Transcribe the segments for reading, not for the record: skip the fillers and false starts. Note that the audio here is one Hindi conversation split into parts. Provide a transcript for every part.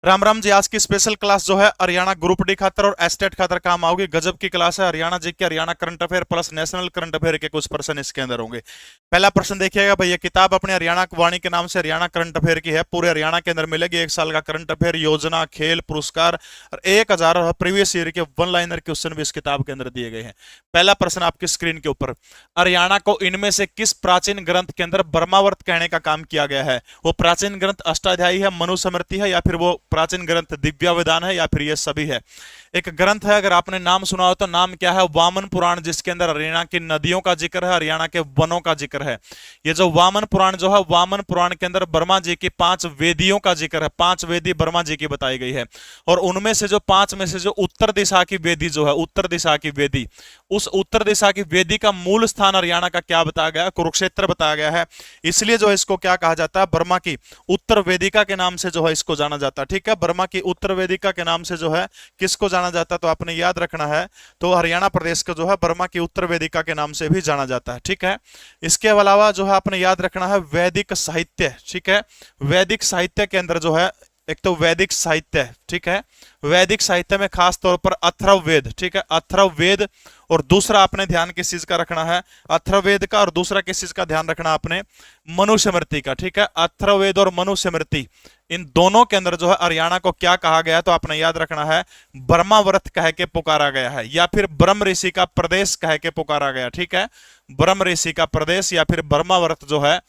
राम राम जी। आज की स्पेशल क्लास जो है हरियाणा ग्रुप डी खातर और एस्टेट खातर काम आओगे। गजब की क्लास है। हरियाणा जी के Haryana current affair plus national current affair के कुछ प्रश्न इसके अंदर होंगे। पहला प्रश्न देखिएगा भाई, ये किताब अपने हरियाणा वाणी के नाम से हरियाणा करंट अफेयर की है। पूरे हरियाणा के अंदर मिलेगी 1 साल का करंट अफेयर, योजना, खेल, पुरस्कार और 1000 प्रीवियस ईयर के वन लाइनर क्वेश्चन भी इस किताब के अंदर दिए गए हैं। पहला प्रश्न आपकी स्क्रीन के ऊपर, हरियाणा को इनमें से किस प्राचीन ग्रंथ के अंदर ब्रह्मावर्त कहने का काम किया गया है? वो प्राचीन ग्रंथ अष्टाध्यायी है, मनुस्मृति है, या फिर वो प्राचीन ग्रंथ दिव्यावदान है, या फिर ये सभी है? एक ग्रंथ है, अगर आपने नाम सुना हो तो नाम क्या है? वामन पुराण, जिसके अंदर हरियाणा की नदियों का जिक्र है, हरियाणा के वनों का जिक्र है। ये जो वामन पुराण जो है, वामन पुराण के अंदर ब्रह्मा जी की 5 वेदियों का जिक्र है। 5 वेदी ब्रह्मा जी की बताई गई है, और उनमें से जो 5 में से जो उत्तर दिशा की वेदी जो है, उत्तर दिशा की वेदी, उस उत्तर दिशा की वेदी का मूल स्थान हरियाणा का क्या बताया गया? कुरुक्षेत्र बताया गया है। इसलिए जो है इसको क्या कहा जाता है? ब्रह्मा की उत्तर वेदिका के नाम से जो है इसको जाना जाता है। ठीक है, ब्रह्मा की उत्तर वेदिका के नाम से जो है किसको जाना जाता है? तो आपने याद रखना है, तो हरियाणा प्रदेश को जो है ब्रह्मा की उत्तर वेदिका के नाम से भी जाना जाता है। ठीक है, इसके अलावा जो है आपने याद रखना है वैदिक साहित्य। ठीक है, वैदिक साहित्य के अंदर जो है, एक तो वैदिक साहित्य, ठीक है, वैदिक साहित्य में खास तौर पर अथर्ववेद, ठीक है, अथर्ववेद, और दूसरा आपने ध्यान किस चीज का रखना है? अथर्ववेद का, और दूसरा किस चीज का ध्यान रखना आपने? मनुस्मृति का। ठीक है, अथर्ववेद और मनुस्मृति, इन दोनों के अंदर जो है हरियाणा को क्या कहा गया? तो आपने याद रखना है ब्रह्मावर्त कह के पुकारा गया है, या फिर ब्रह्म ऋषि का प्रदेश कह के पुकारा गया। ठीक है, ब्रह्म ऋषि का प्रदेश या फिर ब्रह्मावर्त जो है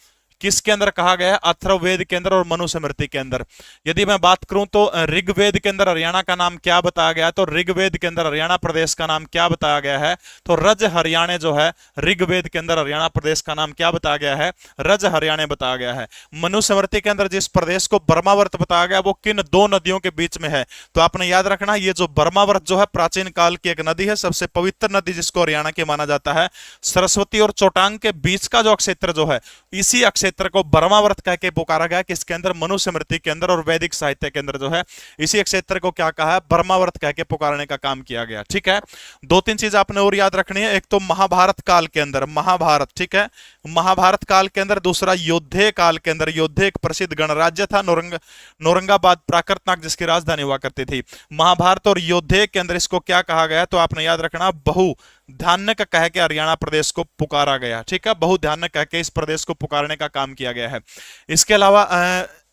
किसके अंदर कहा गया है? अथर्ववेद के अंदर और मनुस्मृति के अंदर। यदि मैं बात करूं तो ऋग्वेद के अंदर हरियाणा का नाम क्या बताया गया? तो ऋग्वेद के अंदर हरियाणा प्रदेश का नाम क्या बताया गया है? तो रज हरियाणे जो है, ऋग्वेद के अंदर हरियाणा प्रदेश का नाम क्या बताया गया है? रज हरियाणे बताया गया है। मनुस्मृति के अंदर जिस प्रदेश को ब्रह्मावर्त बताया गया वो किन 2 नदियों के बीच में है? तो आपने याद रखना, ये जो ब्रह्मावर्त जो है प्राचीन काल की एक नदी है, सबसे पवित्र नदी जिसको हरियाणा की माना जाता है। सरस्वती और चौटांग के बीच का जो क्षेत्र जो है, इसी क्षेत्र को ब्रह्मावर्त कह के पुकारा गया। किसके अंदर? मनुस्मृति के अंदर और वैदिक साहित्य के अंदर जो है इसी क्षेत्र को क्या कहा है? ब्रह्मावर्त कह के पुकारने का काम किया गया। ठीक है, 2-3 चीज आपने और याद रखनी है। एक तो महाभारत काल के अंदर, महाभारत, ठीक है, महाभारत काल के अंदर। दूसरा योद्धे काल के अंदर, योद्धे एक प्रसिद्ध गणराज्य था, नौरंगाबाद प्राकृतनाग जिसकी राजधानी हुआ करती थी। महाभारत और योद्धे के अंदर इसको क्या कहा गया? तो आपने याद रखना बहु ध्यान कह के हरियाणा प्रदेश को पुकारा गया। ठीक है, बहुत ध्यान कह के इस प्रदेश को पुकारने का काम किया गया है। इसके अलावा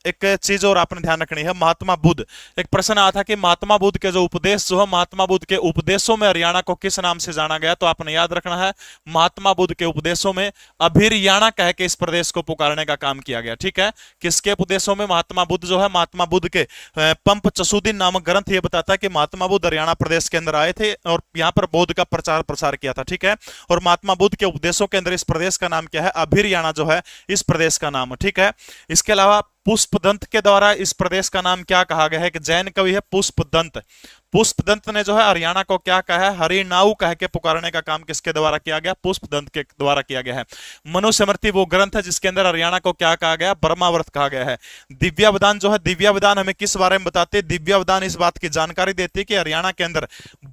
एक चीज और आपने ध्यान रखनी है, महात्मा बुद्ध। एक प्रश्न आया था कि महात्मा बुद्ध के जो उपदेश जो है, महात्मा बुद्ध के उपदेशों में हरियाणा को किस नाम से जाना गया? तो आपने याद रखना है महात्मा बुद्ध के उपदेशों में अभिरियाणा कह के इस प्रदेश को पुकारने का काम किया गया। ठीक है, किसके उपदेशों में? महात्मा बुद्ध जो है, महात्मा बुद्ध के पंप चसूदीन नामक ग्रंथ ये बताता है कि महात्मा बुद्ध हरियाणा प्रदेश के अंदर आए थे और यहाँ पर बौद्ध का प्रचार प्रसार किया था। ठीक है, और महात्मा बुद्ध के उपदेशों के अंदर इस प्रदेश का नाम क्या है? अभिरियाणा जो है इस प्रदेश का नाम। ठीक है, इसके अलावा पुष्पदंत के द्वारा इस प्रदेश का नाम क्या कहा गया है? कि जैन कवि है पुष्पदंत, पुष्पदंत ने जो है हरियाणा को क्या कहा है? हरिनाऊ कह के पुकारने का काम किसके द्वारा किया गया? पुष्पदंत के द्वारा किया गया है। मनुस्मृति वो ग्रंथ है जिसके अंदर हरियाणा को क्या कहा गया? ब्रह्मावर्त कहा गया है। दिव्यावदान जो है, दिव्यावदान हमें किस बारे में बताते हैं? दिव्यावदान इस बात की जानकारी देती है कि हरियाणा के अंदर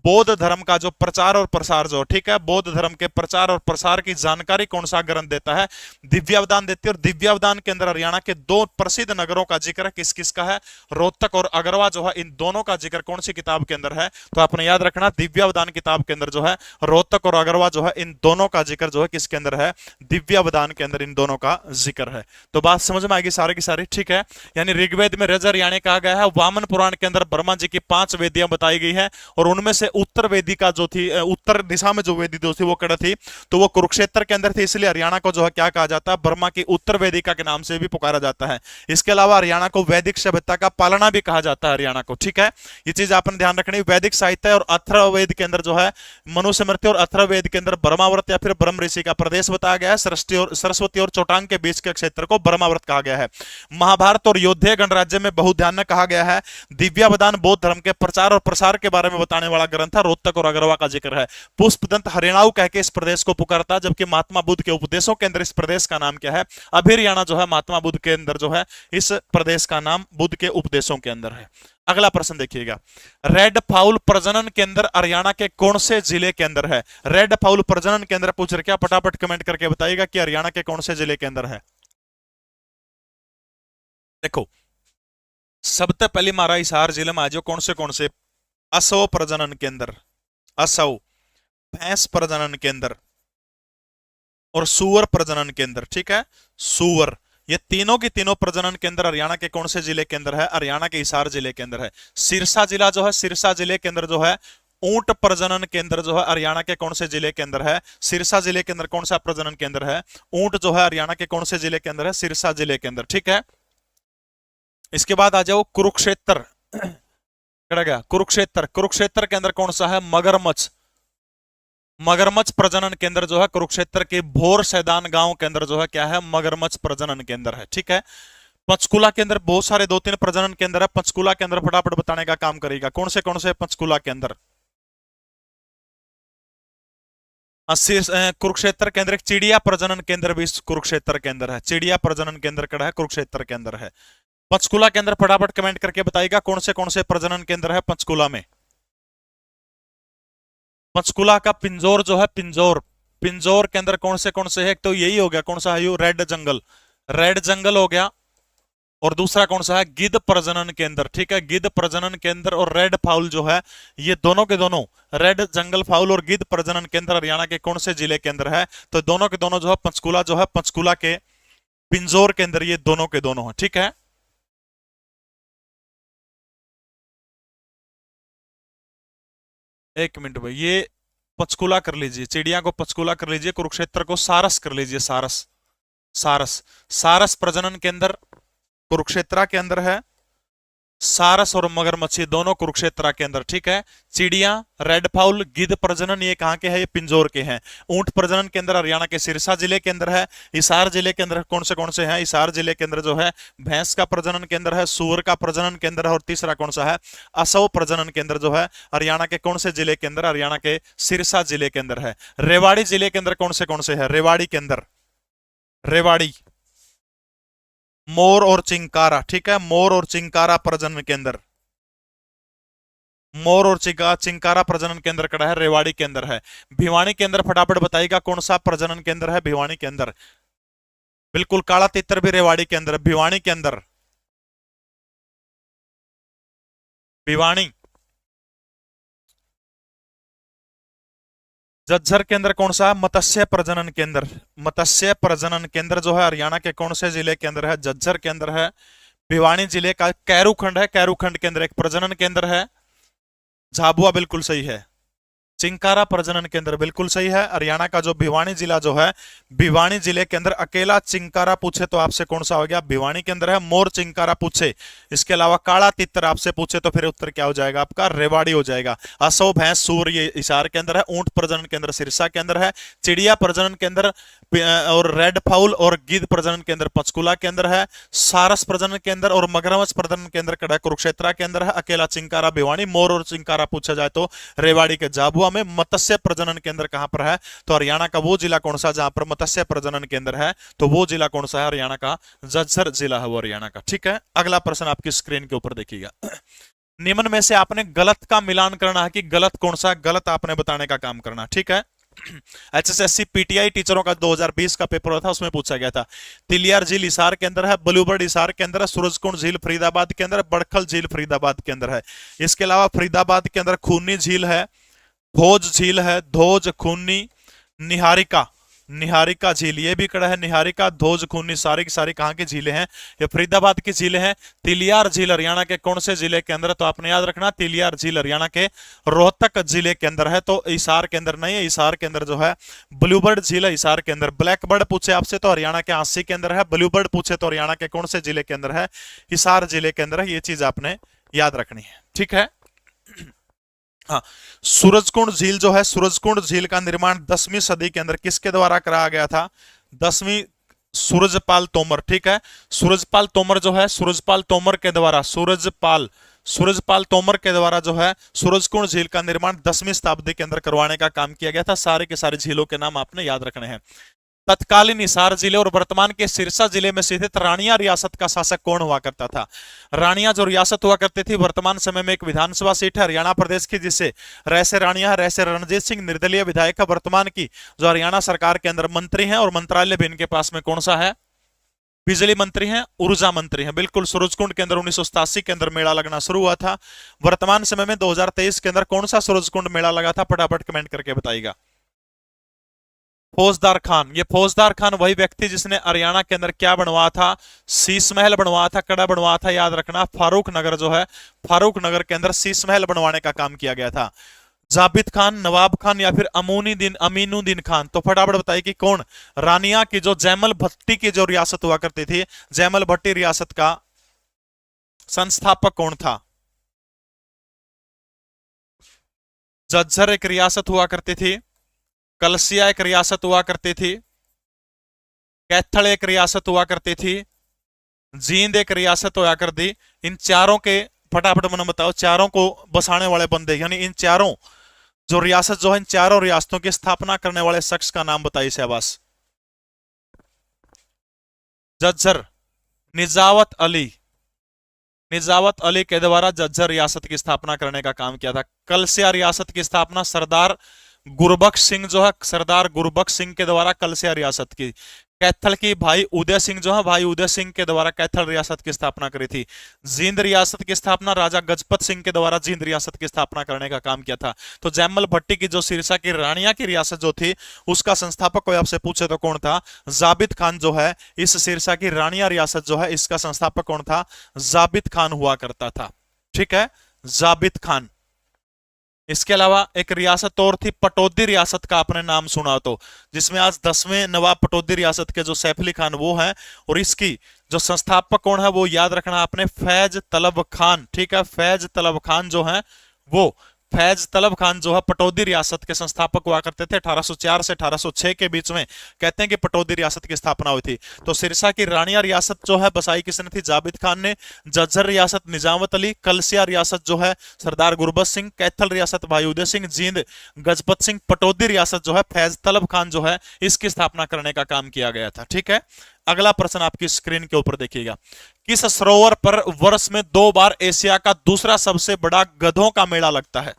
बौद्ध धर्म का जो प्रचार और प्रसार जो, ठीक है, बौद्ध धर्म के प्रचार और प्रसार की जानकारी कौन सा ग्रंथ देता है? दिव्यावदान देती है। और दिव्यावदान के अंदर हरियाणा के 2 प्रसिद्ध नगरों का जिक्र किस किस का है? रोहतक और अगरवा जो है, इन दोनों का जिक्र कौन सी किताब के अंदर है? तो आपने याद रखना दिव्यावदान किताब के अंदर जो है रोहतक और अगरवा जो है, इन दोनों का जिक्र जो है किसके अंदर है? दिव्यावदान के अंदर इन दोनों का जिक्र है। तो बात समझ में आएगी सारी की सारी। ठीक है, यानी ऋग्वेद में रज हरियाणे कहा गया है, वामन पुराण के अंदर ब्रह्मा जी की 5 वेदियां बताई गई है, और उनमें से उत्तर वेदी का जो थी, उत्तर दिशा में जो वेदी जो थी वो कड़ा थी, तो वो कुरुक्षेत्र के अंदर थी। इसलिए हरियाणा को जो है क्या कहा जाता है? ब्रह्मा की उत्तर वेदिका के नाम से भी पुकारा जाता है। इसके अलावा हरियाणा को वैदिक सभ्यता का पालना भी कहा जाता है हरियाणा को। ठीक है, ये चीज आपने ध्यान रखनी। वैदिक साहित्य और अथर्ववेद के अंदर जो है, मनुस्मृति और अथर्ववेद के अंदर ब्रह्मावर्त या फिर ब्रह्म ऋषि का प्रदेश बताया गया है। सरस्वती और चौटांग के बीच के क्षेत्र को ब्रह्मावर्त कहा गया है। महाभारत और योद्धे गणराज्य में बहुत ध्यान में कहा गया है। दिव्यावदान बौद्ध धर्म के प्रचार और प्रसार के बारे में बताने वाला ग्रंथ है। रोहतक और अगरवा का जिक्र है। पुष्पदंत हरियाणाऊ कह के इस प्रदेश को पुकारता है, जबकि महात्मा बुद्ध के उपदेशों के अंदर इस प्रदेश का नाम क्या है? अभिरियाणा जो है महात्मा बुद्ध के अंदर जो है इस प्रदेश का नाम बुद्ध के उपदेशों के अंदर है। अगला प्रश्न देखिएगा, रेड फाउल प्रजनन केंद्र हरियाणा के कौन से जिले के अंदर है? रेड फाउल प्रजनन केंद्र पूछ रहे, क्या फटाफट कमेंट करके बताइएगा कि हरियाणा के कौन से जिले के अंदर है। देखो, सबसे पहली मारा हिसार जिले में आज कौन से असव प्रजनन केंद्र, असव भैंस प्रजनन केंद्र और सुअर प्रजनन केंद्र, ठीक है, सुअर, ये तीनों की तीनों प्रजनन केंद्र हरियाणा के कौन से जिले के अंदर है? हरियाणा के हिसार जिले के अंदर है। सिरसा जिला जो है, सिरसा जिले के अंदर जो है ऊंट प्रजनन केंद्र जो है हरियाणा के कौन से जिले के अंदर है? सिरसा जिले के अंदर कौन सा प्रजनन केंद्र है? ऊंट जो है हरियाणा के कौन से जिले के अंदर है? सिरसा जिले के अंदर, ठीक है। इसके बाद आ जाओ कुरुक्षेत्र, गया कुरुक्षेत्र, कुरुक्षेत्र के अंदर कौन सा है? मगरमच्छ, मगरमच्छ प्रजनन केंद्र जो है कुरुक्षेत्र के भोर सैदान गांव के अंदर जो है क्या है? मगरमच्छ प्रजनन केंद्र है, ठीक है। पंचकुला के अंदर बहुत सारे 2-3 प्रजनन केंद्र है, पंचकुला के अंदर फटाफट बताने का काम करेगा। कौन से पंचकुला के अंदर? कुरुक्षेत्र के अंदर एक चिड़िया प्रजनन केंद्र भी कुरुक्षेत्र के अंदर है, चिड़िया प्रजनन केंद्र कड़ा है कुरुक्षेत्र के अंदर है। पंचकुला के अंदर फटाफट कमेंट करके बताइएगा कौन से प्रजनन केंद्र है पंचकुला में? पंचकुला का पिंजौर जो है, पिंजौर, पिंजौर के अंदर कौन से है? एक तो यही हो गया, कौन सा है यू? रेड जंगल, रेड जंगल हो गया। और दूसरा कौन सा है? गिद्ध प्रजनन केंद्र, ठीक है, गिद्ध प्रजनन केंद्र और रेड फाउल जो है, ये दोनों के दोनों, रेड जंगल फाउल और गिद्ध प्रजनन केंद्र हरियाणा के कौन से जिले के अंदर है? तो दोनों के दोनों जो है पंचकुला जो है, पंचकुला के पिंजौर के अंदर ये दोनों के दोनों है, ठीक है। एक मिनट भाई, ये पंचकुला कर लीजिए, चिड़िया को पंचकुला कर लीजिए, कुरुक्षेत्र को सारस कर लीजिए, सारस, सारस, सारस प्रजनन केंद्र कुरुक्षेत्र के अंदर है। सारस और मगरमच्छ दोनों कुरुक्षेत्र के अंदर, ठीक है। चिड़िया, रेड फाउल, गिद्ध प्रजनन ये कहां के हैं? ये पिंजौर के हैं। ऊंट प्रजनन के अंदर हरियाणा के सिरसा जिले के अंदर है। हिसार जिले के अंदर कौन से हैं? हिसार जिले के अंदर जो है भैंस का प्रजनन केंद्र है, सुअर का प्रजनन केंद्र है और तीसरा कौन सा है? असव प्रजनन केंद्र जो है हरियाणा के कौन से जिले के अंदर? हरियाणा के सिरसा जिले के अंदर है। रेवाड़ी जिले के अंदर कौन से है? रेवाड़ी के अंदर, रेवाड़ी, मोर और चिंकारा, ठीक है, मोर और चिंकारा प्रजनन केंद्र, मोर और चिंकारा प्रजनन केंद्र कड़ा है, रेवाड़ी के अंदर है। भिवानी के अंदर फटाफट बताइएगा कौन सा प्रजनन केंद्र है भिवानी के अंदर? बिल्कुल, काला तितर भी रेवाड़ी के अंदर, भिवानी के अंदर, भिवानी। झज्जर के अंदर कौन सा है? मत्स्य प्रजनन केंद्र, मत्स्य प्रजनन केंद्र जो है हरियाणा के कौन से जिले के अंदर है? झज्जर के अंदर है। भिवानी जिले का कैरूखंड है, कैरूखंड के अंदर एक प्रजनन केंद्र है। झाबुआ बिल्कुल सही है। चिंकारा प्रजनन केंद्र बिल्कुल सही है। हरियाणा का जो भिवानी जिला जो है, भिवानी जिले के अंदर अकेला चिंकारा पूछे तो आपसे कौन सा हो गया? भिवानी के अंदर है। मोर चिंकारा पूछे, इसके अलावा काला तितर आपसे पूछे तो फिर उत्तर क्या हो जाएगा आपका? रेवाड़ी हो जाएगा। असो, भैंस, सूर ये हिसार के अंदर है। ऊंट प्रजनन केंद्र सिरसा के अंदर है। चिड़िया प्रजनन केंद्र और रेड फाउल और गिद्ध प्रजनन केंद्र पंचकुला के अंदर है। सारस प्रजनन केंद्र और मगरमच्छ प्रजनन केंद्र कड़ा कुरुक्षेत्र के अंदर है। अकेला चिंकारा भिवानी। मोर और चिंकारा पूछा जाए तो रेवाड़ी के झाबुआ में। मत्स्य प्रजनन केंद्र कहां पर है? तो हरियाणा का वो जिला कौन सा जहां पर मत्स्य प्रजनन केंद्र है? तो वो जिला कौन सा है? हरियाणा का झज्जर जिला है वो हरियाणा का, ठीक है। अगला प्रश्न आपकी स्क्रीन के ऊपर देखिएगा। निम्न में से आपने गलत का मिलान करना है कि गलत कौन सा गलत आपने बताने का काम करना, ठीक है। एचएसएससी पीटीआई टीचरों का 2020 का पेपर था, उसमें पूछा गया था। तिलियार झील हिसार के अंदर है, ब्लूबर्ड हिसार के अंदर है, सूरजकुंड झील फरीदाबाद के अंदर, बड़खल झील फरीदाबाद के अंदर है। इसके अलावा फरीदाबाद के अंदर खूनी झील है, धोज झील है, धोज, खूनी, निहारिका, निहारिका झील ये भी कड़ा है। निहारिका, धोज, खूनी सारी की सारी कहां की झीलें हैं? ये फरीदाबाद की झीलें हैं। तिलियार झील हरियाणा के कौन से जिले के अंदर? तो आपने याद रखना तिलियार झील हरियाणा के रोहतक जिले के अंदर है। तो हिसार के अंदर नहीं है, हिसार के अंदर जो है ब्लूबर्ड झील है हिसार के अंदर। ब्लैक बर्ड पूछे आपसे तो हरियाणा के आंसी के अंदर है। ब्लूबर्ड पूछे तो हरियाणा के कौन से जिले के अंदर है? हिसार जिले के अंदर है। ये चीज आपने याद रखनी है, ठीक है। हाँ, सूरजकुंड झील जो है, सूरजकुंड झील का निर्माण 10वीं सदी के अंदर किसके द्वारा कराया गया था? 10वीं, सूरजपाल तोमर, ठीक है। सूरजपाल तोमर जो है, सूरजपाल तोमर के द्वारा, सूरजपाल तोमर के द्वारा जो है सूरजकुंड झील का निर्माण 10वीं शताब्दी के अंदर करवाने का काम किया गया था। सारे के सारे झीलों के नाम आपने याद रखने हैं। तत्कालीन हिसार जिले और वर्तमान के सिरसा जिले में स्थित रानिया रियासत का शासक कौन हुआ करता था? रानिया जो रियासत हुआ करती थी, वर्तमान समय में एक विधानसभा सीट है हरियाणा प्रदेश की, जिसे रैसे रानिया, रैसे रणजीत सिंह निर्दलीय विधायक है। वर्तमान की जो हरियाणा सरकार के अंदर मंत्री हैं और मंत्रालय भी इनके पास में कौन सा है? बिजली मंत्री हैं, ऊर्जा मंत्री हैं। बिल्कुल, सूरजकुंड के अंदर 1987 के अंदर मेला लगना शुरू हुआ था। वर्तमान समय में 2023 के अंदर कौन सा सूरजकुंड मेला लगा था, फटाफट कमेंट करके बताइएगा। फौजदार खान। ये फौजदार खान वही व्यक्ति जिसने हरियाणा के अंदर क्या बनवाया था, शीश महल बनवाया था, कड़ा बनवाया था, याद रखना। फारूक नगर जो है, फारूक नगर के अंदर शीश महल बनवाने का काम किया गया था। जाबित खान, नवाब खान या फिर अमीनुद्दीन खान, तो फटाफट बताइए कि कौन। रानिया की जो जैमल भट्टी की जो रियासत हुआ करती थी, जैमल भट्टी रियासत का संस्थापक कौन था। झज्जर एक रियासत हुआ करती थी, कलसिया एक रियासत हुआ करती थी, कैथल एक रियासत हुआ करती थी, जींद एक रियासत हुआ करती। इन चारों के फटाफट मैंने बताओ, चारों को बसाने वाले बंदे, यानी इन चारों जो रियासत जो है, इन चारों रियासतों की स्थापना करने वाले शख्स का नाम बताइए शहबाज। झज्जर, निजावत अली। निजावत अली के द्वारा झज्जर रियासत की स्थापना करने का काम किया था। कलसिया रियासत की स्थापना सरदार गुरबख्श सिंह जो है, सरदार गुरबख्श सिंह के द्वारा कलसिया रियासत की। कैथल की भाई उदय सिंह जो है, भाई उदय सिंह के द्वारा कैथल रियासत की स्थापना करी थी। जींद रियासत की स्थापना राजा गजपत सिंह के द्वारा जींद रियासत की स्थापना करने का काम किया था। तो जैमल भट्टी की जो सिरसा की रानिया की रियासत जो थी, उसका संस्थापक कोई आपसे पूछे तो कौन था, जाबित खान जो है। इस सिरसा की रानिया रियासत जो है, इसका संस्थापक कौन था, जाबित खान हुआ करता था। ठीक है, जाबित खान। इसके अलावा एक रियासत और थी, पटौदी रियासत का आपने नाम सुना तो, जिसमें आज 10वें नवाब पटौदी रियासत के जो सैफ अली खान वो हैं, और इसकी जो संस्थापक कौन है वो याद रखना आपने, फैज तलब खान। ठीक है, फैज तलब खान जो है वो, फैज तलब खान जो है पटौदी रियासत के संस्थापक हुआ करते थे। 1804 से 1806 के बीच में कहते हैं कि पटौदी रियासत की स्थापना हुई थी। तो सिरसा की रानिया रियासत जो है बसाई किसने थी, जाबित खान ने। झज्जर रियासत निजामत अली, कलसिया रियासत जो है सरदार गुरबख्श सिंह, कैथल रियासत भाई उदय सिंह, जींद गजपत सिंह, पटौदी रियासत जो है फैज तलब खान जो है, इसकी स्थापना करने का काम किया गया था। ठीक है, अगला प्रश्न आपकी स्क्रीन के ऊपर देखिएगा। किस सरोवर पर वर्ष में 2 बार एशिया का दूसरा सबसे बड़ा गधों का मेला लगता है।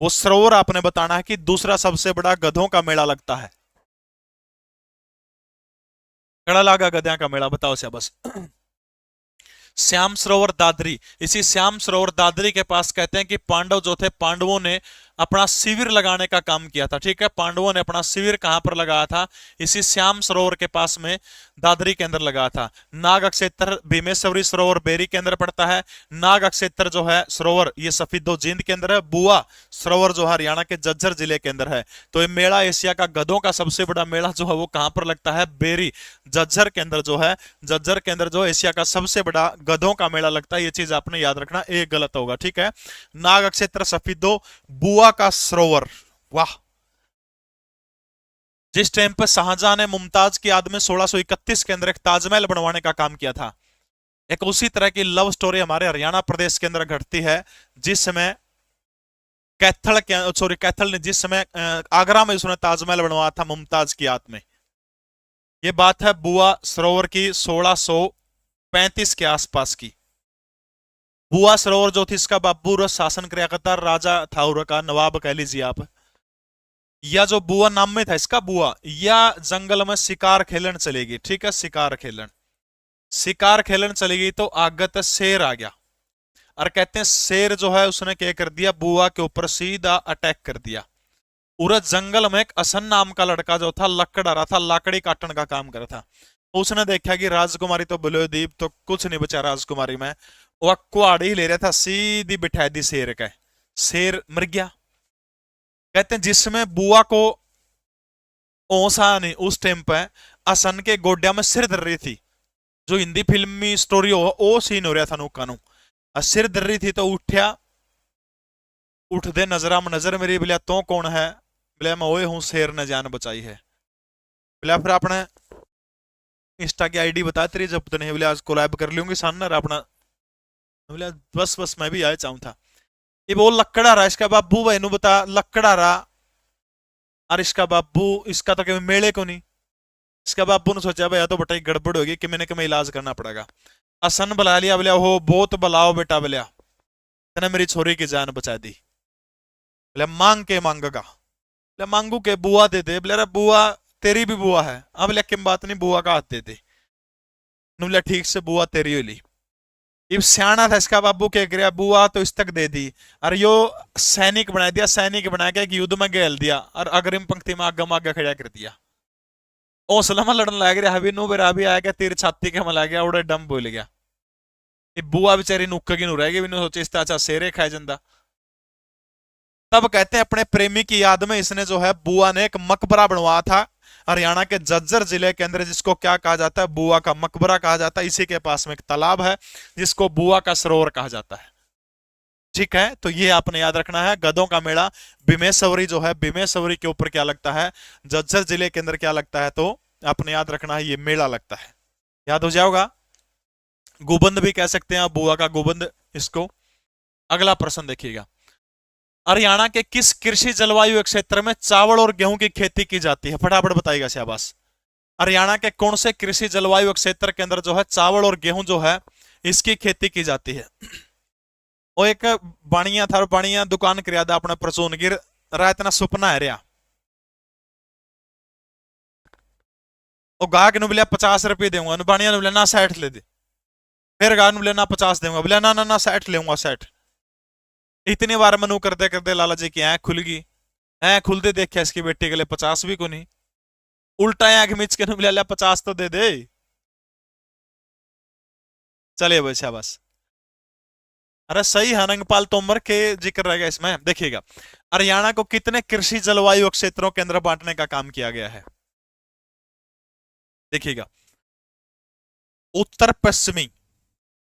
वो सरोवर आपने बताना है कि दूसरा सबसे बड़ा गधों का मेला लगता है। कड़ा लागा गधिया का मेला, बताओ से बस। श्याम सरोवर दादरी। इसी श्याम सरोवर दादरी के पास कहते हैं कि पांडव जो थे, पांडवों ने अपना शिविर लगाने का काम किया था। ठीक है, पांडवों ने अपना शिविर कहां पर लगाया था, इसी श्याम सरोवर के पास में दादरी के अंदर लगाया था। नाग अक्षेत्र भीमेश्वरी सरोवर बेरी के अंदर पड़ता है। नाग अक्षेत्र जो है सरोवर, ये सफीदो जींद के अंदर है। बुआ सरोवर जो है हरियाणा के झज्जर जिले के अंदर है। तो ये मेला एशिया का गधों का सबसे बड़ा मेला जो है वो कहां पर लगता है, बेरी झज्जर के अंदर जो है, झज्जर के अंदर जो एशिया का सबसे बड़ा गधों का मेला लगता है। ये चीज आपने याद रखना, एक गलत होगा। ठीक है, नाग अक्षेत्र सफीदो, बुआ का सरोवर। वाह। जिस टाइम पर शाहजहां ने मुमताज की याद में 1631 के अंदर एक ताजमहल बनवाने का काम किया था, एक उसी तरह की लव स्टोरी हमारे हरियाणा प्रदेश के अंदर घटती है। जिस समय कैथल ने जिस समय आगरा में उसने ताजमहल बनवाया था मुमताज की याद में। ये बात है बुआ सरोवर की 1635 के आसपास की। बुआ सरोवर जो थी, इसका बाबू शासन किया करता राजा था, का नवाब कह लीजिए आप। या जो बुआ नाम में था इसका, बुआ या जंगल में शिकार खेलन चलेगी। ठीक है, शिकार खेलन, शिकार खेलन चलेगी तो आगत शेर आ गया, और कहते हैं शेर जो है उसने क्या कर दिया, बुआ के ऊपर सीधा अटैक कर दिया। पूरे जंगल में एक असन नाम का लड़का जो था लकड़ आ रहा था, लाकड़ी काटने का काम कर रहा था। उसने देखा कि राजकुमारी तो बुलोदीप, तो कुछ नहीं बचा राजकुमारी में। वह कुआड़ी ले रहा था, सीधी बिठा दी शेर का, शेर मर गया। कहते हैं जिसमें बुआ को ओसा नहीं, उस टाइम पे असन के गोड्या में सिर दर रही थी। जो हिंदी फिल्मी स्टोरी हो वो सीन हो रहा था नौका नु, सिर दर रही थी तो उठ्या, उठ दे नजरा में नजर मेरी, बोलिया तो कौन है, बोलिया मैं ओए हूं शेर ने जान बचाई है। बोलिया फिर आपने इंस्टा की आईडी बता तेरी, जब तो नहीं बोले आज कोलैब कर लूंगी सामने अपना। बोलिया बस बस मैं भी आए चाहूं था। ये वो लकड़ा रहा, इसका बाबू भाई बता लकड़ा रहा, और इसका बाबू इसका तो कभी मेले को नहीं। इसका बाबू ने सोचा भाई या तो बेटा गड़बड़ होगी कि मैंने कभी इलाज करना पड़ेगा। असन बुला लिया, बोलिया हो बहुत बुलाओ बेटा, बोलिया तेने मेरी छोरी की जान बचा दी। बोले मांग के मांगेगा, बोले मांगू के बुआ दे दे। बोले बुआ तेरी भी बुआ है। अब बोले किम बात नहीं, बुआ का हाथ दे दे। बोला ठीक से बुआ तेरी होली। इब सियाना था इसका बाबू क्या कर बुआ तो इस तक दे दी। और यो सैनिक बना दिया, सैनिक बना के एक युद्ध में गेल दिया और अग्रिम पंक्ति में आगे आगे खड़ा कर दिया। हौसला में लड़न लग रहा अभी नु बेरा अभी आया तीर छाती के में लग गया उड़े डम बोल गया। ये बुआ बेचारी नुक्क की नु रह गई, सोचे इस अच्छा शेरे खाए जाता। तब कहते हैं अपने प्रेमी की याद में इसने जो है बुआ ने एक मकबरा बनवाया था हरियाणा के झज्जर जिले के अंदर, जिसको क्या कहा जाता है, बुआ का मकबरा कहा जाता है। इसी के पास में एक तालाब है जिसको बुआ का सरोवर कहा जाता है। ठीक है, तो ये आपने याद रखना है। गधों का मेला बिमेसवरी जो है, बिमेसवरी के ऊपर क्या लगता है, झज्जर जिले के अंदर क्या लगता है, तो आपने याद रखना है ये मेला लगता है। याद हो जाएगा। गुबंद भी कह सकते हैं आप, बुआ का गुबंद इसको। अगला प्रश्न देखिएगा, हरियाणा के किस कृषि जलवायु क्षेत्र में चावल और गेहूं की खेती की जाती है? फटाफट बताइएगा शाबाश। हरियाणा के कौन से कृषि जलवायु क्षेत्र के अंदर जो है चावल और गेहूं जो है इसकी खेती की जाती है? वो एक बाणिया था, बाणिया दुकान कर अपने प्रसून गिर रहा, इतना सुपना है रहा। वो गाहक ने बोलिया 50 रुपये दूंगा, बाणिया ने बोलिया ना 60 ले दे। फिर गाहक ने बोलिया ना 50 दूंगा, बोलिया ना ना ना 60 लेऊंगा 60। इतनी बार मनु करते करते लाला जी की आंख खुल गई। आंख खुलते देखा इसकी बेटी के लिए 50 भी को नहीं। उल्टा आंख मिच के बोलिया 50 तो दे दे। चलिए भाई शाबाश। अरे सही है, नंगपाल तोमर के जिक्र रहेगा इसमें। देखिएगा, हरियाणा को कितने कृषि जलवायु क्षेत्रों के अंदर बांटने का काम किया गया है? देखिएगा, उत्तर पश्चिमी,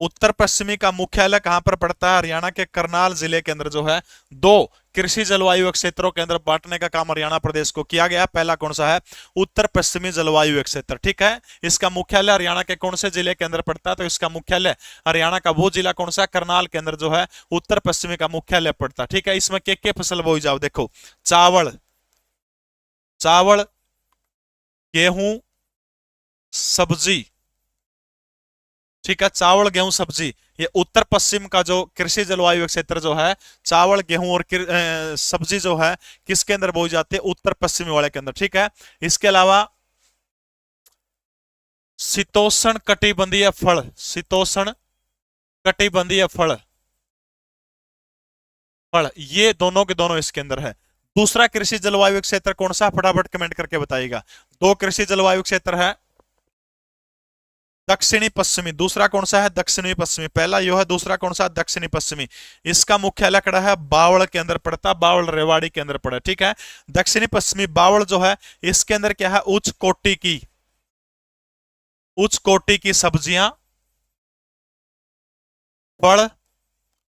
उत्तर पश्चिमी का मुख्यालय कहां पर पड़ता है? हरियाणा के करनाल जिले के अंदर जो है दो कृषि जलवायु क्षेत्रों के अंदर बांटने का काम हरियाणा प्रदेश को किया गया। पहला कौन सा है? उत्तर पश्चिमी जलवायु क्षेत्र। ठीक है, इसका मुख्यालय हरियाणा के कौन से जिले के अंदर पड़ता है? तो इसका मुख्यालय हरियाणा का वो जिला कौन सा? करनाल के अंदर जो है उत्तर पश्चिमी का मुख्यालय पड़ता है। ठीक है, इसमें के फसल बोई जाओ, देखो चावल, चावल, गेहूं, सब्जी। ठीक है, चावल गेहूं सब्जी, ये उत्तर पश्चिम का जो कृषि जलवायु क्षेत्र जो है चावल गेहूं और सब्जी जो है किसके अंदर बोई जाती है? उत्तर पश्चिमी वाले के अंदर। ठीक है, इसके अलावा शीतोष्ण कटिबंधीय फल, शीतोष्ण कटिबंधीय फल, फल, ये दोनों के दोनों इसके अंदर है। दूसरा कृषि जलवायु क्षेत्र कौन सा? फटाफट कमेंट करके बताइएगा। दो कृषि जलवायु क्षेत्र है, दक्षिणी पश्चिमी। दूसरा कौन सा है? दक्षिणी पश्चिमी। पहला यो है, दूसरा कौन सा? दक्षिणी पश्चिमी। इसका मुख्यालय कड़ा है बावल के अंदर पड़ता, बावल रेवाड़ी के अंदर पड़ा। ठीक है, दक्षिणी पश्चिमी बावल जो है इसके अंदर क्या है? उच्च कोटि की, उच्च कोटि की सब्जियां, फल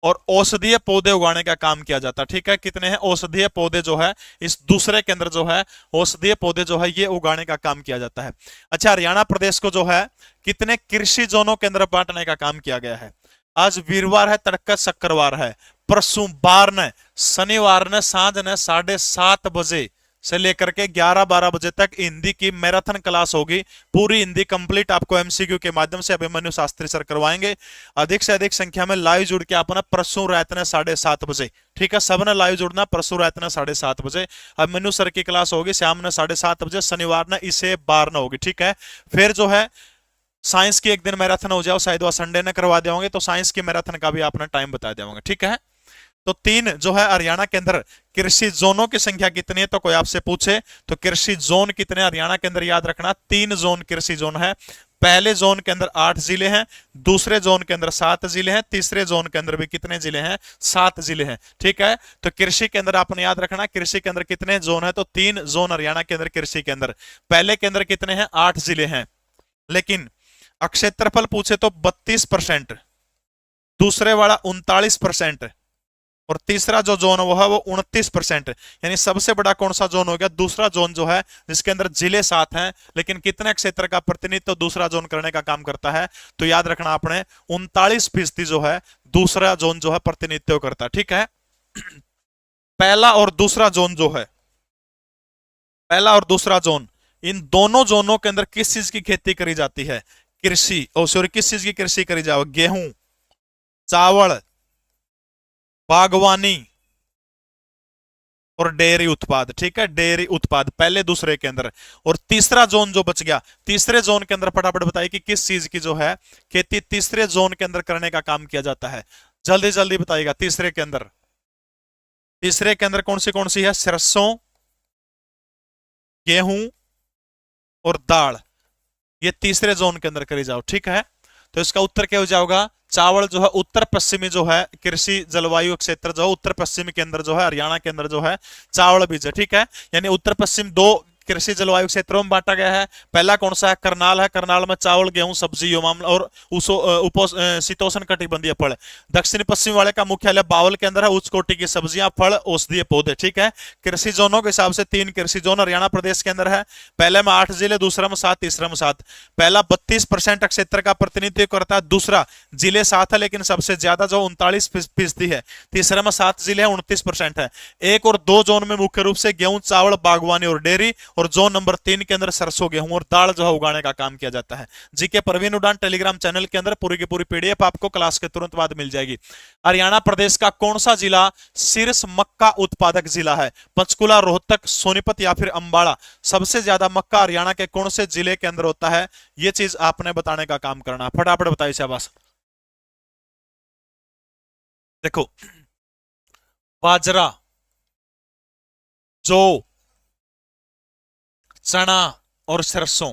और औषधीय पौधे उगाने का काम किया जाता है। ठीक है, कितने हैं औषधीय पौधे जो है इस दूसरे के अंदर जो है औषधीय पौधे जो है ये उगाने का काम किया जाता है। अच्छा, हरियाणा प्रदेश को जो है कितने कृषि जोनों के अंदर बांटने का काम किया गया है? आज वीरवार है, तड़का शुक्रवार है, परसों बार ने शनिवार ने सांझ ने 7:30 बजे से लेकर के 11-12 बजे तक हिंदी की मैराथन क्लास होगी। पूरी हिंदी कंप्लीट आपको एमसीक्यू के माध्यम से अभिमन्यु शास्त्री सर करवाएंगे। अधिक से अधिक संख्या में लाइव जुड़ के अपना परसों रात ने 7:30 बजे। ठीक है, सबने लाइव जुड़ना परसों रात ने 7:30 बजे। अभिमन्यु सर की क्लास होगी शाम ने 7:30 बजे, शनिवार ने इसे 12 न होगी। ठीक है, फिर जो है साइंस की एक दिन मैराथन हो जाओ, शायद वह संडे ने करवा देंगे, तो साइंस की मैराथन का भी आपने टाइम बता देंगे। ठीक है, तो 3 जो है हरियाणा के अंदर कृषि जोनों की संख्या कितनी है? तो कोई आपसे पूछे तो कृषि जोन कितने हरियाणा के अंदर याद रखना, 3 जोन कृषि जोन है। पहले जोन के अंदर 8 जिले हैं, दूसरे जोन के अंदर 7 जिले हैं, तीसरे जोन के अंदर भी कितने जिले हैं? 7 जिले हैं। ठीक है, तो कृषि के अंदर आपने याद रखना कृषि के अंदर कितने जोन है? तो 3 जोन हरियाणा के अंदर कृषि के अंदर। पहले के अंदर कितने हैं? 8 जिले हैं, लेकिन क्षेत्रफल पूछे तो 32%, दूसरे वाला 39% और तीसरा जो जोन वो है वो 29%। यानी सबसे बड़ा कौन सा जोन हो गया? दूसरा जोन जो है जिसके अंदर जिले 7 हैं, लेकिन कितने क्षेत्र का प्रतिनिधित्व तो दूसरा जोन करने का काम करता है? तो याद रखना आपने 39% जो है दूसरा जोन जो है प्रतिनिधित्व करता है। ठीक है, पहला और दूसरा जोन जो है, पहला और दूसरा जोन, इन दोनों जोनों के अंदर किस चीज की खेती करी जाती है? कृषि, और सॉरी किस चीज की कृषि करी जाओ? गेहूं, चावल, बागवानी, और डेयरी उत्पाद, ठीक है, डेयरी उत्पाद पहले दूसरे के अंदर। और तीसरा जोन जो बच गया, तीसरे जोन के अंदर फटाफट बताइए कि किस चीज की जो है खेती तीसरे जोन के अंदर करने का काम किया जाता है, जल्दी जल्दी बताइएगा। तीसरे के अंदर, तीसरे के अंदर कौन सी है? सरसों, गेहूं और दाल, ये तीसरे जोन के अंदर करी जाओ, ठीक है। तो इसका उत्तर क्या हो जाएगा? चावल जो है उत्तर पश्चिमी जो है कृषि जलवायु क्षेत्र जो है उत्तर पश्चिमी के अंदर जो है हरियाणा के अंदर जो है चावल बीज है, ठीक है। यानी उत्तर पश्चिम दो कृषि जलवायु क्षेत्रों में बांटा गया है। पहला कौन सा है? करनाल है। करनाल में चावल, गेहूं, सब्जी और शीतोष्ण कटिबंधीय फल। दक्षिण पश्चिम वाले का मुख्यालय बावल के अंदर है। उच्च कोटि की सब्जियां, फल, औषधीय पौधे, ठीक है। कृषि जोनों के हिसाब से 3 कृषि जोन हरियाणा प्रदेश के अंदर है। पहले में 8 जिले, दूसरा में 7, तीसरा में 7। पहला 32% क्षेत्र का प्रतिनिधित्व करता है, दूसरा जिले 7 है लेकिन सबसे ज्यादा जो 39% है, तीसरे में 7 जिले हैं, 29% है। 1 और 2 जोन में मुख्य रूप से गेहूं, चावल, बागवानी और डेयरी, और जोन नंबर 3 के अंदर सरसों, गेहूं और दाल जो है उगाने का काम किया जाता है। जीके परवीन उड़ान टेलीग्राम चैनल के अंदर पूरी की पूरी पीडीएफ आपको क्लास के तुरंत बाद मिल जाएगी। हरियाणा प्रदेश का कौन सा जिला शीर्ष मक्का उत्पादक जिला है? पंचकुला, रोहतक, सोनीपत या फिर अंबाला? सबसे ज्यादा मक्का हरियाणा के कौन से जिले के अंदर होता है? यह चीज आपने बताने का काम करना। फटाफट बताइए शाबाश। देखो, बाजरा, जौ, चना और सरसों,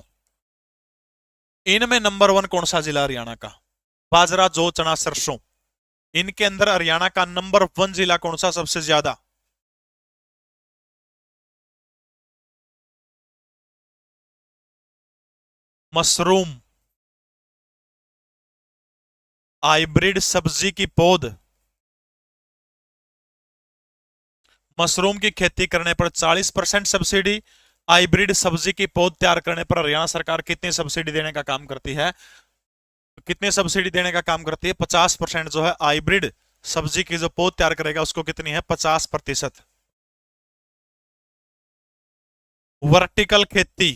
इनमें नंबर 1 कौन सा जिला हरियाणा का? बाजरा, जौ, चना, सरसों, इनके अंदर हरियाणा का नंबर 1 जिला कौन सा सबसे ज्यादा? मशरूम, हाइब्रिड सब्जी की पौध, मशरूम की खेती करने पर 40% सब्सिडी, हाइब्रिड सब्जी की पौध तैयार करने पर हरियाणा सरकार कितनी सब्सिडी देने का काम करती है? कितनी सब्सिडी देने का काम करती है? 50% जो है हाइब्रिड सब्जी की जो पौध तैयार करेगा उसको कितनी है? 50%। वर्टिकल खेती,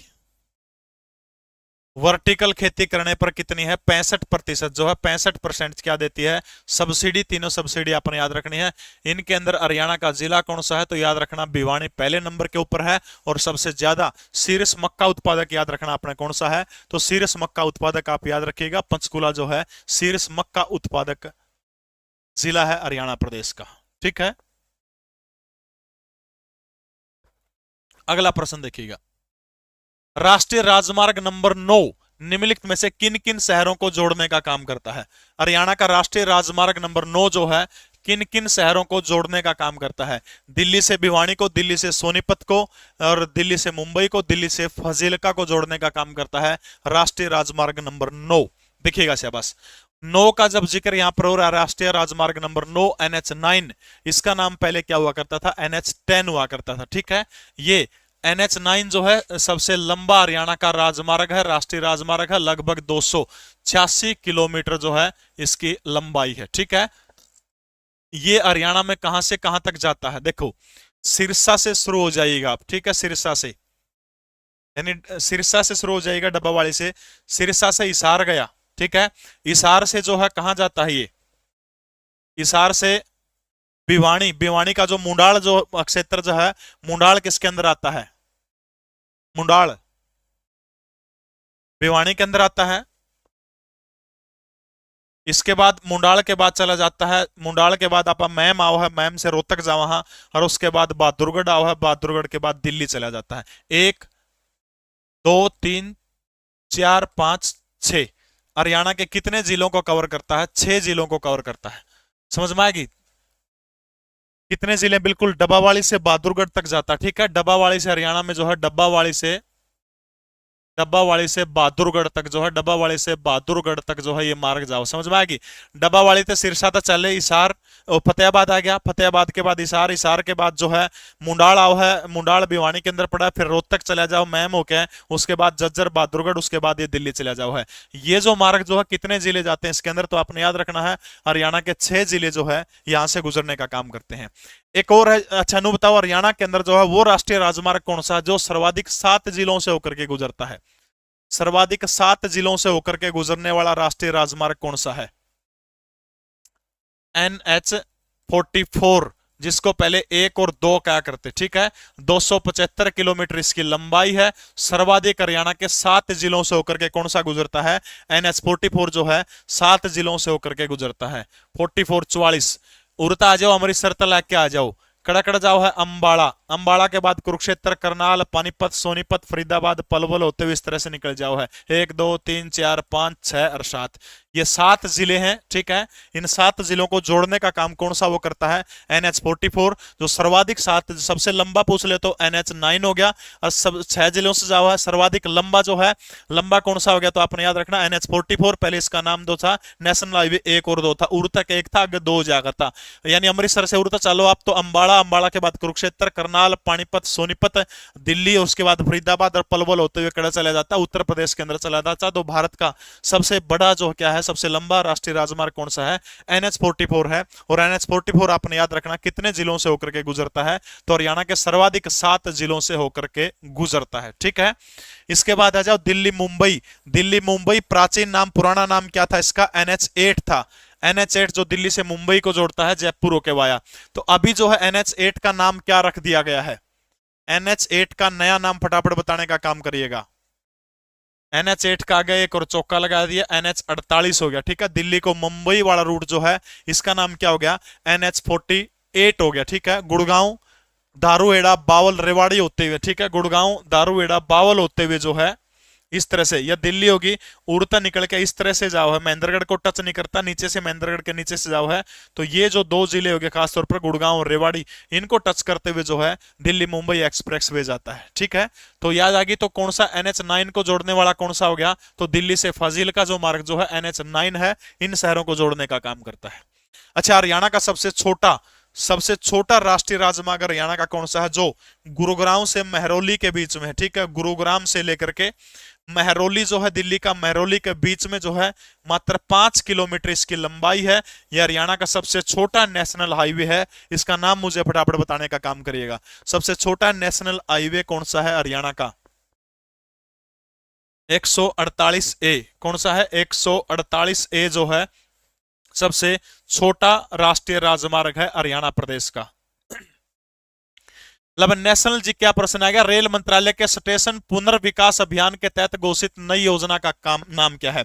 वर्टिकल खेती करने पर कितनी है? 65% जो है 65% क्या देती है? सब्सिडी। तीनों सब्सिडी आपने याद रखनी है। इनके अंदर हरियाणा का जिला कौन सा है? तो याद रखना भिवानी पहले नंबर के ऊपर है। और सबसे ज्यादा शीर्ष मक्का उत्पादक याद रखना आपने कौन सा है? तो शीर्ष मक्का उत्पादक आप याद रखिएगा, पंचकुला जो है शीर्ष मक्का उत्पादक जिला है हरियाणा प्रदेश का, ठीक है। अगला प्रश्न देखिएगा, राष्ट्रीय राजमार्ग नंबर 9 निम्नलिखित में से किन किन शहरों को जोड़ने का काम करता है? हरियाणा का राष्ट्रीय राजमार्ग नंबर 9 जो है किन किन शहरों को जोड़ने का काम करता है? दिल्ली से भिवानी को, दिल्ली से सोनीपत को, और दिल्ली से मुंबई को, दिल्ली से फजीलका को जोड़ने का काम करता है राष्ट्रीय राजमार्ग नंबर 9। देखिएगा शाबाश, 9 का जब जिक्र यहां पर हो रहा है, राष्ट्रीय राजमार्ग नंबर 9 NH9, इसका नाम पहले क्या हुआ करता था? NH10 हुआ करता था, ठीक है। ये NH9 जो है सबसे लंबा हरियाणा का राजमार्ग है, राष्ट्रीय राजमार्ग है, लगभग 286 किलोमीटर जो है इसकी लंबाई है, ठीक है। ये हरियाणा में कहां से कहां तक जाता है? देखो, सिरसा से शुरू हो जाइएगा आप, ठीक है, सिरसा से, यानी सिरसा से शुरू हो जाएगा डब्बावाली से, सिरसा से हिसार गया, ठीक है। हिसार से जो है कहां जाता है? ये हिसार से भिवानी, भिवानी का जो मुंडाल जो क्षेत्र जो है, मुंडाल किसके अंदर आता है? मुंडाल भिवानी के अंदर आता है। इसके बाद मुंडाल के बाद चला जाता है, मुंडाल के बाद आप मैम आओ है, मैम से रोहतक जाओ वहां, और उसके बाद बहादुरगढ़ आओ है, बहादुरगढ़ के बाद दिल्ली चला जाता है। 1 2 3 4 5 6, हरियाणा के कितने जिलों को कवर करता है? 6 जिलों को कवर करता है। समझ में आएगी? कितने जिले? बिल्कुल, डब्बावाली से बहादुरगढ़ तक जाता है, ठीक है। डब्बावाली से हरियाणा में जो है डब्बावाली से बहादुरगढ़ तक जो है, डब्बावाली से बहादुरगढ़ तक जो है ये मार्ग जाओ, समझ में आएगी? डब्बावाली से सिरसा तक चले, हिसार फतेहाबाद आ गया, फतेहाबाद के बाद हिसार, हिसार के बाद जो है मुंडाल आओ है, मुंडाल भिवानी के अंदर पड़ा है, फिर रोहतक चला जाओ मैम होके, उसके बाद जज्जर, बहादुरगढ़, उसके बाद ये दिल्ली चला जाओ है। ये जो मार्ग जो है कितने जिले जाते हैं इसके अंदर? तो आपने याद रखना है हरियाणा के 6 जिले जो है यहां से गुजरने का काम करते हैं। एक और है, अच्छा नु बताओ, हरियाणा के अंदर जो है वो राष्ट्रीय राजमार्ग कौन सा है जो सर्वाधिक 7 जिलों से होकर के गुजरता है? सर्वाधिक 7 जिलों से होकर के गुजरने वाला राष्ट्रीय राजमार्ग कौन सा है? NH44 जिसको पहले 1 और 2 कहा करते, ठीक है। 275 किलोमीटर इसकी लंबाई है। सर्वाधिक हरियाणा के 7 जिलों से होकर के कौन सा गुजरता है? NH44 जो है 7 जिलों से होकर के गुजरता है। 44 44 उड़ता आ जाओ, अमृतसर तक के आ जाओ। कड़कड़ जाओ है अंबाड़ा, अंबाड़ा के बाद कुरुक्षेत्र, करनाल, पानीपत, सोनीपत, फरीदाबाद, पलवल होते हुए इस तरह से निकल जाओ है। 1 2 3 4 5 6 और 7, ये 7 जिले हैं, ठीक है। इन 7 जिलों को जोड़ने का काम कौन सा वो करता है? NH44। जो सर्वाधिक 7, सबसे लंबा पूछ ले तो NH9 हो गया। और सब 6 जिलों से जाओ है, सर्वाधिक लंबा जो है, लंबा कौन सा हो गया? तो आपने याद रखना NH44। पहले इसका नाम 2 था, नेशनल हाईवे 1 और 2 था। उड़ तक 1 था, आगे 2 जाकर था। यानी अमृतसर से उड़ तक चलो आप तो अंबाड़ा, अंबाड़ा के बाद कुरुक्षेत्र, करनाल, पानीपत, सोनीपत, दिल्ली, उसके बाद फरीदाबाद और पलवल होते हुए कड़ा चला जाता, उत्तर प्रदेश के अंदर चला जाता। तो भारत का सबसे बड़ा जो क्या है, सबसे लंबा राष्ट्रीय राजमार्ग कौन सा है? NH44 है। और NH44 आपने याद रखना कितने जिलों से होकर के गुजरता है? तो हरियाणा के सर्वाधिक 7 जिलों से होकर के गुजरता है, ठीक है। इसके बाद आ जाओ दिल्ली मुंबई। दिल्ली मुंबई प्राचीन नाम, पुराना नाम क्या था इसका? NH8 था। NH8 जो दिल्ली से मुंबई को जोड़ता है जयपुर होके वाया। तो अभी जो है NH8 का नाम क्या रख दिया गया है? NH8 का नया नाम फटाफट बताने का काम करिएगा। NH8 का आगे एक और चौका लगा दिया, NH48 हो गया, ठीक है। दिल्ली को मुंबई वाला रूट जो है इसका नाम क्या हो गया? NH48 हो गया, ठीक है। गुड़गांव, दारूहेड़ा, बावल, रेवाड़ी होते हुए, ठीक है। गुड़गांव, दारूहेड़ा, बावल होते हुए जो है इस तरह से, यह दिल्ली होगी, उड़ता निकल के इस तरह से जाओ है, महेंद्रगढ़ को टच नहीं करता, नीचे से महेंद्रगढ़ के नीचे से जाओ है। तो ये जो 2 जिले हो गए खासतौर पर गुड़गांव और रेवाड़ी, इनको टच करते हुए जो है दिल्ली मुंबई एक्सप्रेस वे जाता है, ठीक है। तो याद आ गई। तो कौन सा NH9 को जोड़ने वाला कौन सा हो गया? तो दिल्ली से फाजिल का जो मार्ग जो है NH9 है, इन शहरों को जोड़ने का काम करता है। अच्छा, हरियाणा का सबसे छोटा राष्ट्रीय राजमार्ग हरियाणा का कौन सा है? जो गुरुग्राम से महरौली के बीच में है, ठीक है। गुरुग्राम से लेकर के महरौली जो है, दिल्ली का महरौली के बीच में जो है मात्र 5 किलोमीटर इसकी लंबाई है। यह हरियाणा का सबसे छोटा नेशनल हाईवे है। इसका नाम मुझे फटाफट बताने का काम करिएगा। सबसे छोटा नेशनल हाईवे कौन सा है हरियाणा का? 148A। कौन सा है? 148A जो है सबसे छोटा राष्ट्रीय राजमार्ग है हरियाणा प्रदेश का। मतलब नेशनल जी क्या प्रश्न आएगा? रेल मंत्रालय के स्टेशन पुनर्विकास अभियान के तहत घोषित नई योजना का काम नाम क्या है?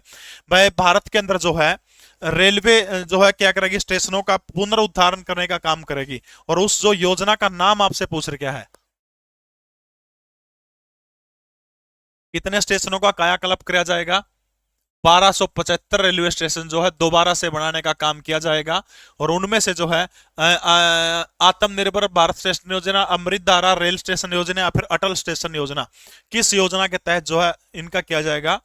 भाई भारत के अंदर जो है रेलवे जो है क्या करेगी? स्टेशनों का पुनरुद्धारण करने का काम करेगी। और उस जो योजना का नाम आपसे पूछ रहे क्या है? कितने स्टेशनों का कायाकल्प किया जाएगा? 1275 रेलवे स्टेशन जो है दोबारा से बनाने का काम किया जाएगा। और उनमें से जो है आत्मनिर्भर भारत स्टेशन योजना, अमृत धारा रेल स्टेशन योजना या फिर अटल स्टेशन योजना, किस योजना के तहत जो है इनका किया जाएगा?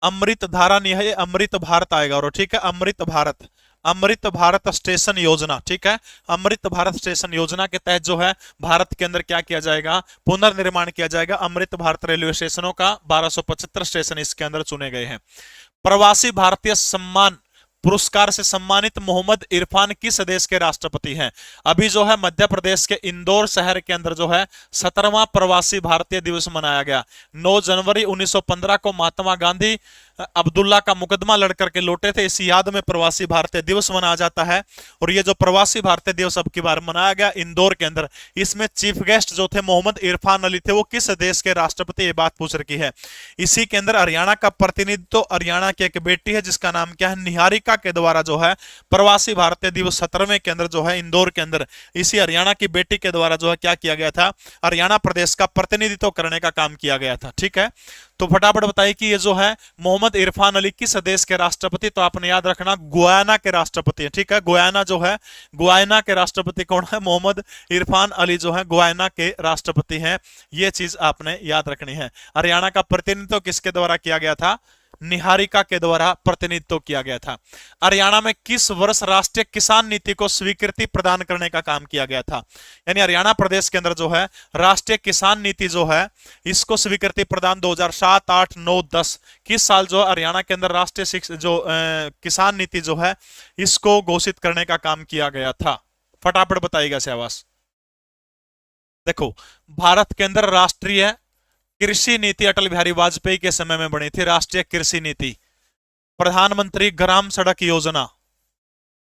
अमृत धारा नहीं है, अमृत भारत आएगा। और ठीक है, अमृत भारत, अमृत भारत स्टेशन योजना, ठीक है। अमृत भारत स्टेशन योजना के तहत जो है भारत के अंदर क्या किया जाएगा? पुनर्निर्माण किया जाएगा अमृत भारत रेलवे स्टेशनों का। 1275 स्टेशन इसके अंदर चुने गए हैं। प्रवासी भारतीय सम्मान पुरस्कार से सम्मानित मोहम्मद इरफान किस देश के राष्ट्रपति हैं? अभी जो है मध्य प्रदेश के इंदौर शहर के अंदर जो है 17वां प्रवासी भारतीय दिवस मनाया गया। 9 जनवरी 1915 को महात्मा गांधी अब्दुल्ला का मुकदमा लड़कर के लौटे थे। इस याद में प्रवासी भारतीय दिवस मनाया जाता है। और ये जो प्रवासी भारतीय दिवस अब की बार मनाया गया इंदौर के अंदर, इसमें चीफ गेस्ट जो थे मोहम्मद इरफान अली थे। वो किस देश के राष्ट्रपति? ये बात पूछ रखी है। इसी के अंदर हरियाणा का प्रतिनिधित्व हरियाणा की एक बेटी है जिसका नाम क्या है? निहारिका के द्वारा जो है प्रवासी भारतीय दिवस 17वें के अंदर जो है इंदौर के अंदर इसी हरियाणा की बेटी के द्वारा जो है क्या किया गया था? हरियाणा प्रदेश का प्रतिनिधित्व करने का काम किया गया था, ठीक है। तो फटाफट बताइए कि ये जो है मोहम्मद इरफान अली किस देश के राष्ट्रपति? तो आपने याद रखना गुयाना के राष्ट्रपति है, ठीक है। गुयाना जो है, गुयाना के राष्ट्रपति कौन है? मोहम्मद इरफान अली जो है गुयाना के राष्ट्रपति हैं। ये चीज आपने याद रखनी है। हरियाणा का प्रतिनिधित्व किसके द्वारा किया गया था? निहारिका के द्वारा प्रतिनिधित्व किया गया था। हरियाणा में किस वर्ष राष्ट्रीय किसान नीति को स्वीकृति प्रदान करने का काम किया गया था? यानी हरियाणा प्रदेश के अंदर जो है राष्ट्रीय किसान नीति जो है इसको स्वीकृति प्रदान 2007, 8, 9, 10 किस साल जो हरियाणा के अंदर राष्ट्रीय किसान नीति जो है इसको घोषित करने का काम किया गया था? फटाफट बताइएगा सहवास। देखो, भारत के अंदर राष्ट्रीय कृषि नीति अटल बिहारी वाजपेयी के समय में बनी थी। राष्ट्रीय कृषि नीति, प्रधानमंत्री ग्राम सड़क योजना,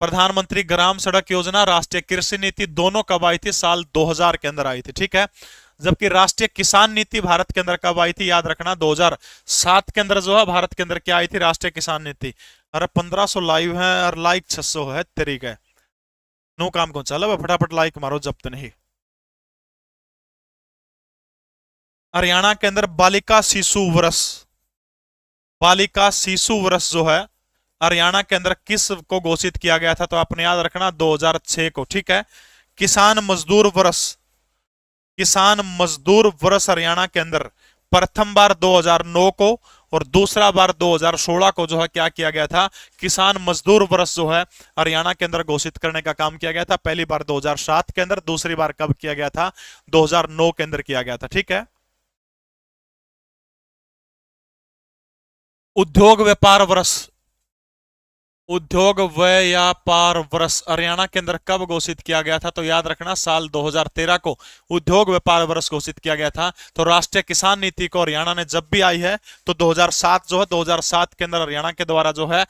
प्रधानमंत्री ग्राम सड़क योजना, राष्ट्रीय कृषि नीति दोनों कब आई थी? साल 2000 के अंदर आई थी, ठीक है। जबकि राष्ट्रीय किसान नीति भारत के अंदर कब आई थी? याद रखना 2007 के अंदर जो है भारत के अंदर क्या आई थी? राष्ट्रीय किसान नीति। अरे 1500 लाइव है और लाइक 600 है, तरीका है नो काम कौन चलो फटाफट लाइक मारो जब तो नहीं। हरियाणा के अंदर बालिका शिशु वर्ष, बालिका शिशु वर्ष जो है हरियाणा के अंदर किस को घोषित किया गया था? तो आपने याद रखना 2006 को, ठीक है। किसान मजदूर वर्ष, किसान मजदूर वर्ष हरियाणा के अंदर प्रथम बार 2009 को और दूसरा बार 2016 को जो है क्या किया गया था? किसान मजदूर वर्ष जो है हरियाणा के अंदर घोषित करने का काम किया गया था। पहली बार 2007 के अंदर, दूसरी बार कब किया गया था? 2009 के अंदर किया गया था, ठीक है। उद्योग व्यापार वर्ष, उद्योग व्यापार वर्ष हरियाणा के अंदर कब घोषित किया गया था? तो याद रखना साल 2013 को उद्योग व्यापार वर्ष घोषित किया गया था। तो राष्ट्रीय किसान नीति को हरियाणा ने जब भी आई है तो 2007 जो है 2007 के अंदर हरियाणा के द्वारा जो है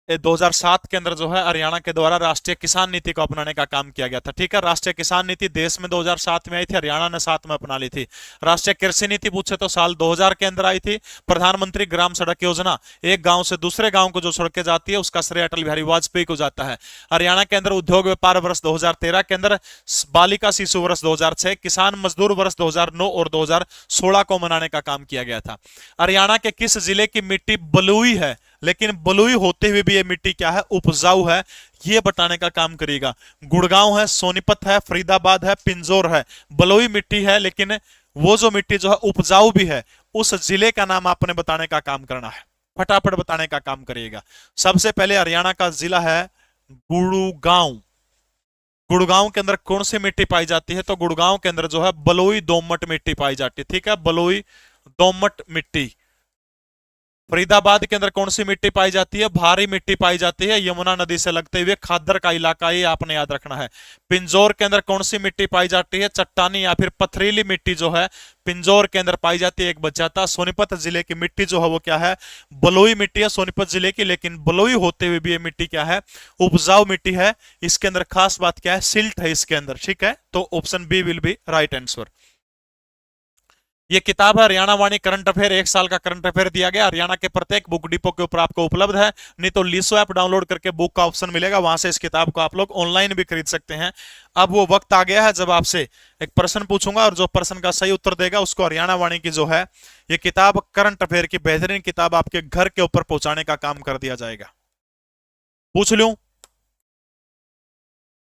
2007 के अंदर जो है हरियाणा के द्वारा राष्ट्रीय किसान नीति को अपनाने का काम किया गया था, ठीक है। राष्ट्रीय किसान नीति देश में 2007 में आई थी, हरियाणा ने साथ में अपना ली थी। राष्ट्रीय कृषि नीति पूछे तो साल 2000 के अंदर आई थी। प्रधानमंत्री ग्राम सड़क योजना, एक गांव से दूसरे गांव को जो सड़कें जाती है उसका श्रेय अटल बिहारी वाजपेयी को जाता है। हरियाणा के अंदर उद्योग व्यापार वर्ष 2013 के अंदर, बालिका शिशु वर्ष 2006, किसान मजदूर वर्ष 2009 और 2016 को मनाने का काम किया गया था। हरियाणा के किस जिले की मिट्टी बलुई है, लेकिन बलुई होते हुए भी ये मिट्टी क्या है? उपजाऊ है, ये बताने का काम करेगा। गुड़गांव है, सोनीपत है, फरीदाबाद है, पिंजौर है। बलुई मिट्टी है लेकिन वो जो मिट्टी जो है उपजाऊ भी है, उस जिले का नाम आपने बताने का काम करना है, फटाफट बताने का काम करिएगा। सबसे पहले हरियाणा का जिला है गुड़गांव। गुड़गांव के अंदर कौन सी मिट्टी पाई जाती है? तो गुड़गांव के अंदर जो है बलुई दोमट मिट्टी पाई जाती है, ठीक है, बलुई दोमट मिट्टी। फरीदाबाद के अंदर कौन सी मिट्टी पाई जाती है? भारी मिट्टी पाई जाती है, यमुना नदी से लगते हुए खादर का इलाका, ये आपने याद रखना है। पिंजौर के अंदर कौन सी मिट्टी पाई जाती है? चट्टानी या फिर पथरीली मिट्टी जो है पिंजौर के अंदर पाई जाती है, एक बच जाता। सोनीपत जिले की मिट्टी जो है वो क्या है? बलुई मिट्टी है सोनीपत जिले की, लेकिन बलुई होते हुए भी ये मिट्टी क्या है? उपजाऊ मिट्टी है। इसके अंदर खास बात क्या है? सिल्ट है इसके अंदर, ठीक है। तो option B will be right answer. ये किताब है हरियाणा वाणी करंट अफेयर, एक साल का करंट अफेयर दिया गया। हरियाणा के प्रत्येक बुक डिपो के ऊपर आपको उपलब्ध है, नहीं तो लीसो ऐप डाउनलोड करके बुक का ऑप्शन मिलेगा, वहां से इस किताब को आप लोग ऑनलाइन भी खरीद सकते हैं। अब वो वक्त आ गया है जब आपसे एक प्रश्न पूछूंगा और जो प्रश्न का सही उत्तर देगा उसको हरियाणा वाणी की जो है ये किताब, करंट अफेयर की बेहतरीन किताब, आपके घर के ऊपर पहुंचाने का काम कर दिया जाएगा। पूछ लूं?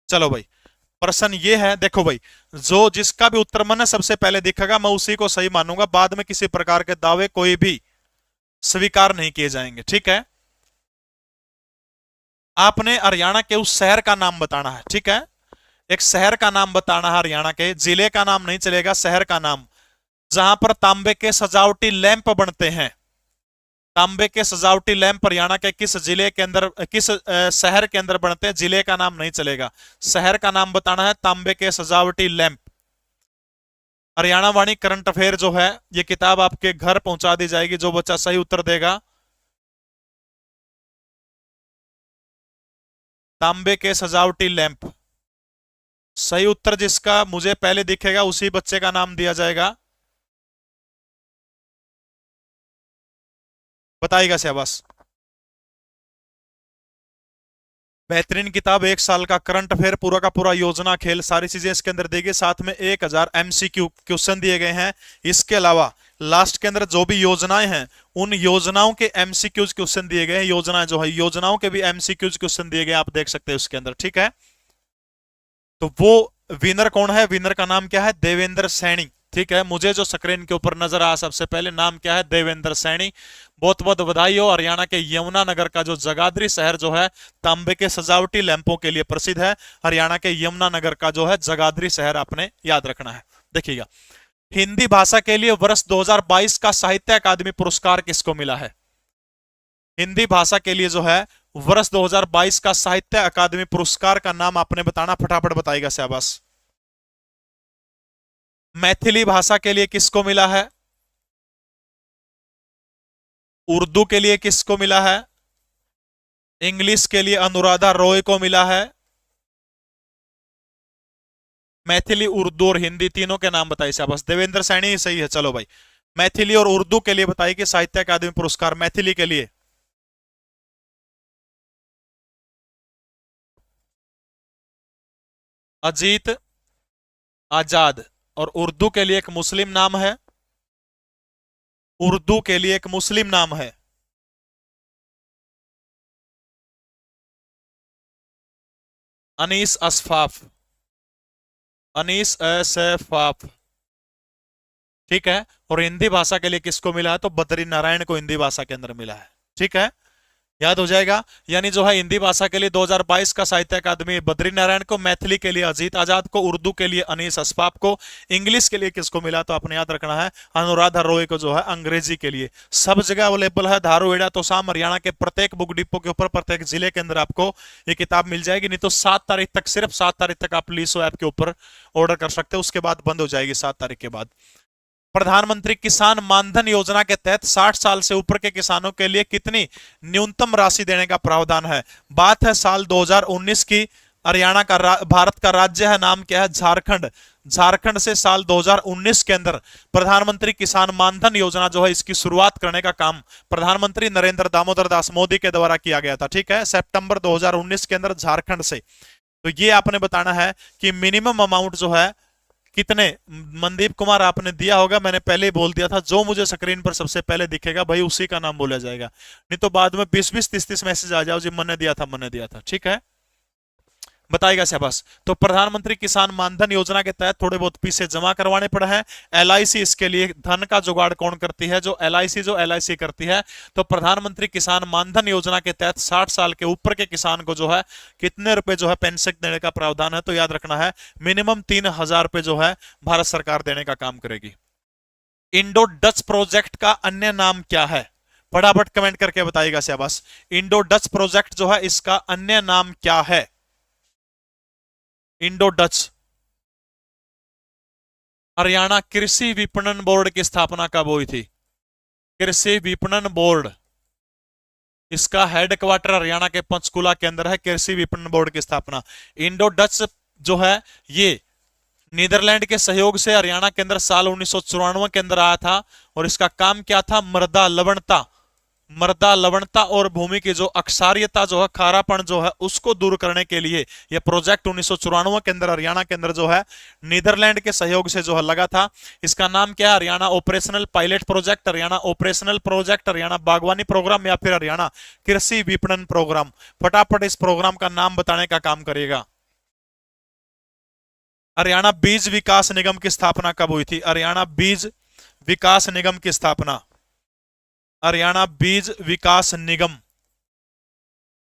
चलो भाई, प्रश्न ये है, देखो भाई, जो जिसका भी उत्तर मन सबसे पहले दिखेगा मैं उसी को सही मानूंगा, बाद में किसी प्रकार के दावे कोई भी स्वीकार नहीं किए जाएंगे, ठीक है। आपने हरियाणा के उस शहर का नाम बताना है, ठीक है। एक शहर का नाम बताना है हरियाणा के, जिले का नाम नहीं चलेगा, शहर का नाम, जहां पर तांबे के सजावटी लैंप बनते हैं। तांबे के सजावटी लैंप हरियाणा के किस जिले के अंदर, किस शहर के अंदर बनते हैं? जिले का नाम नहीं चलेगा, शहर का नाम बताना है, तांबे के सजावटी लैंप। हरियाणा वाणी करंट अफेयर जो है ये किताब आपके घर पहुंचा दी जाएगी, जो बच्चा सही उत्तर देगा। तांबे के सजावटी लैंप, सही उत्तर जिसका मुझे पहले दिखेगा उसी बच्चे का नाम दिया जाएगा। बताइएगा शाबाश। बेहतरीन किताब, एक साल का करंट अफेयर, पूरा का पूरा योजना खेल सारी चीजें इसके अंदर दी गई, साथ में 1000 एमसीक्यू क्वेश्चन दिए गए हैं। इसके अलावा लास्ट के अंदर जो भी योजनाएं हैं उन योजनाओं के एमसीक्यूज क्वेश्चन दिए गए हैं, योजनाएं जो है योजनाओं के भी एमसीक्यूज क्वेश्चन दिए गए, आप देख सकते हैं उसके अंदर, ठीक है। तो वो विनर कौन है? विनर का नाम क्या है? देवेंद्र सैनी, ठीक है। मुझे जो स्क्रीन के ऊपर नजर आया सबसे पहले नाम क्या है? देवेंद्र सैनी। बहुत बहुत बधाई हो। हरियाणा के यमुनानगर का जो जगाधरी शहर जो है तांबे के सजावटी लैंपों के लिए प्रसिद्ध है। हरियाणा के यमुनानगर का जो है जगाधरी शहर आपने याद रखना है। देखिएगा, हिंदी भाषा के लिए वर्ष 2022 का साहित्य अकादमी पुरस्कार किसको मिला है? हिंदी भाषा के लिए जो है वर्ष 2022 का साहित्य अकादमी पुरस्कार का नाम आपने बताना, फटाफट बताएगा शाबाश। मैथिली भाषा के लिए किसको मिला है? उर्दू के लिए किसको मिला है? इंग्लिश के लिए अनुराधा रॉय को मिला है। मैथिली, उर्दू और हिंदी तीनों के नाम बताइए शाबाश। देवेंद्र सैनी ही सही है। चलो भाई, मैथिली और उर्दू के लिए बताइए कि साहित्य अकादमी पुरस्कार मैथिली के लिए। अजीत आजाद। और उर्दू के लिए एक मुस्लिम नाम है, उर्दू के लिए एक मुस्लिम नाम है। अनीस असफाफ, अनीस असफाफ, ठीक है। और हिंदी भाषा के लिए किसको मिला है? तो बद्री नारायण को हिंदी भाषा के अंदर मिला है, ठीक है, याद हो जाएगा। यानी जो है हिंदी भाषा के लिए 2022 का साहित्य अकादमी बद्री नारायण को, मैथिली के लिए अजीत आजाद को, उर्दू के लिए अनीस असफाफ को, इंग्लिश के लिए किसको मिला? तो आपने याद रखना है अनुराधा रॉय को जो है अंग्रेजी के लिए। सब जगह अवेलेबल है, धारू, एड़ा, तोसाम, हरियाणा के प्रत्येक बुक डिपो के ऊपर, प्रत्येक जिले के अंदर आपको ये किताब मिल जाएगी। नहीं तो 7 तारीख तक, सिर्फ 7 तारीख तक आप लीसो ऐप के ऊपर ऑर्डर कर सकते हो, उसके बाद बंद हो जाएगी 7 तारीख के बाद। प्रधानमंत्री किसान मानधन योजना के तहत 60 साल से ऊपर के किसानों के लिए कितनी न्यूनतम राशि देने का प्रावधान है? बात है साल 2019 की। हरियाणा का भारत का राज्य है, नाम क्या है? झारखंड। झारखंड से साल 2019 के अंदर प्रधानमंत्री किसान मानधन योजना जो है, इसकी शुरुआत करने का काम प्रधानमंत्री नरेंद्र दामोदर दास मोदी के द्वारा किया गया था, ठीक है, सितंबर 2019 के अंदर झारखंड से। तो ये आपने बताना है कि मिनिमम अमाउंट जो है कितने। मनदीप कुमार आपने दिया होगा, मैंने पहले ही बोल दिया था, जो मुझे स्क्रीन पर सबसे पहले दिखेगा भाई उसी का नाम बोला जाएगा। नहीं तो बाद में 20-20, 30-30 मैसेज आ जाओ जी मैंने दिया था, मैंने दिया था, ठीक है, बताएगा शाबाश। तो प्रधानमंत्री किसान मानधन योजना के तहत थोड़े बहुत पैसे जमा करवाने पड़े हैं। एलआईसी इसके लिए धन का जुगाड़ कौन करती है? जो एलआईसी करती है। तो प्रधानमंत्री किसान मानधन योजना के तहत 60 साल के ऊपर के किसान को जो है कितने रुपए जो है पेंशन देने का प्रावधान है? तो याद रखना है मिनिमम 3000 रुपए जो है भारत सरकार देने का काम करेगी। इंडो डच प्रोजेक्ट का अन्य नाम क्या है? फटाफट कमेंट करके बताइएगा शाबाश। इंडो डच प्रोजेक्ट जो है इसका अन्य नाम क्या है? Indo Dutch. हरियाणा कृषि विपणन बोर्ड की स्थापना कब हुई थी? कृषि विपणन बोर्ड, इसका हेडक्वार्टर हरियाणा के पंचकुला के अंदर है। कृषि विपणन बोर्ड की स्थापना इंडो डच जो है ये नीदरलैंड के सहयोग से हरियाणा के अंदर साल 1994 के अंदर आया था। और इसका काम क्या था? मृदा लवणता, मृदा लवणता और भूमि की जो अक्षारियता जो है, खारापन जो है, उसको दूर करने के लिए यह प्रोजेक्ट 1994 के अंदर हरियाणा के अंदर जो है नीदरलैंड के सहयोग से जो है लगा था। इसका नाम क्या है? Haryana operational pilot project, Haryana operational project, Haryana बागवानी प्रोग्राम या फिर हरियाणा कृषि विपणन प्रोग्राम। फटाफट इस प्रोग्राम का नाम बताने का काम करिएगा। हरियाणा बीज विकास निगम की स्थापना कब हुई थी? हरियाणा बीज विकास निगम की स्थापना, हरियाणा बीज विकास निगम।